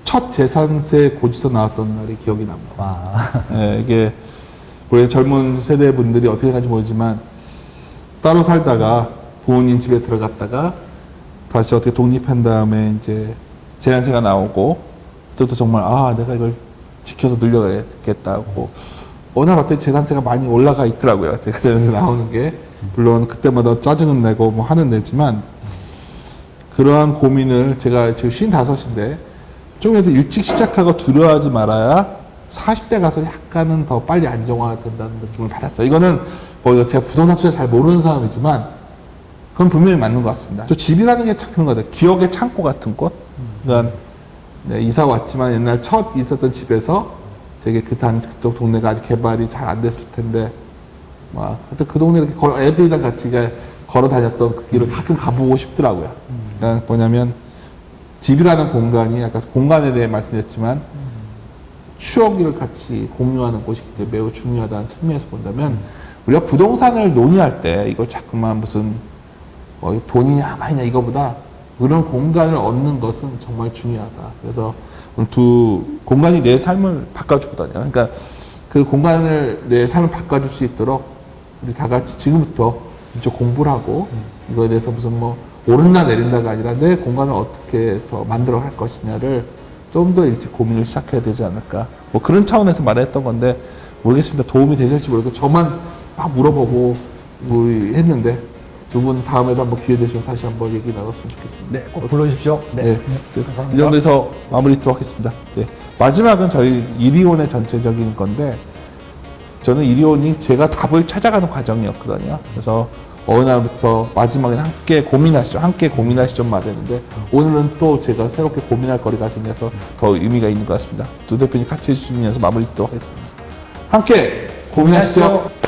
첫 재산세 고지서 나왔던 날이 기억이 납니다. 와. 예, 이게 우리 젊은 세대 분들이 어떻게 생각하는지 모르지만 따로 살다가 부모님 집에 들어갔다가 다시 어떻게 독립한 다음에 이제 재산세가 나오고 그때부터 정말 내가 이걸 지켜서 늘려야겠다고 어느 날 봤더니 재산세가 많이 올라가 있더라고요. 제가 재산세 나오는 게 물론 그때마다 짜증은 내고 뭐 화는 내지만 그러한 고민을 제가 지금 55인데 좀이라도 일찍 시작하고 두려워하지 말아야 40대 가서 약간은 더 빨리 안정화된다는 느낌을 받았어요. 이거는 뭐 제가 부동산 투자 잘 모르는 사람이지만 그건 분명히 맞는 것 같습니다. 또 집이라는 게 참 그런 것 같아요. 기억의 창고 같은 곳. 그러니까 이사 왔지만 옛날 첫 있었던 집에서 되게 그쪽 동네가 아직 개발이 잘 안 됐을 텐데 막 하여튼 그 동네 이렇게 애들이랑 같이 걸어 다녔던 그 길을 가끔 가보고 싶더라고요. 그러니까 뭐냐면 집이라는 공간이 아까 공간에 대해 말씀드렸지만 추억을 같이 공유하는 곳이기 때문에 매우 중요하다는 측면에서 본다면 우리가 부동산을 논의할 때 이걸 자꾸만 무슨 돈이냐 마이냐 이거보다 그런 공간을 얻는 것은 정말 중요하다. 그래서 두 공간이 내 삶을 바꿔주거든요. 그러니까 그 공간을 내 삶을 바꿔줄 수 있도록 우리 다 같이 지금부터 이쪽 공부를 하고 이거에 대해서 무슨 뭐 오른다 내린다가 아니라 내 공간을 어떻게 더 만들어 갈 것이냐를 좀 더 일찍 고민을 시작해야 되지 않을까. 뭐 그런 차원에서 말했던 건데 모르겠습니다. 도움이 되실지 모르겠고 저만 막 물어보고 뭐 했는데 두 분 다음에도 한번 기회 되시면 다시 한번 얘기 나눴으면 좋겠습니다. 네, 꼭 불러주십시오. 네. 네. 이 정도에서 마무리 하도록 하겠습니다. 네. 마지막은 저희 이리온의 전체적인 건데, 저는 이리온이 제가 답을 찾아가는 과정이었거든요. 그래서 어느 날부터 마지막에는 함께 고민하시죠 말했는데, 오늘은 또 제가 새롭게 고민할 거리가 생겨서 더 의미가 있는 것 같습니다. 두 대표님 같이 해주시면서 마무리 짓도록 하겠습니다. 함께 고민하시죠.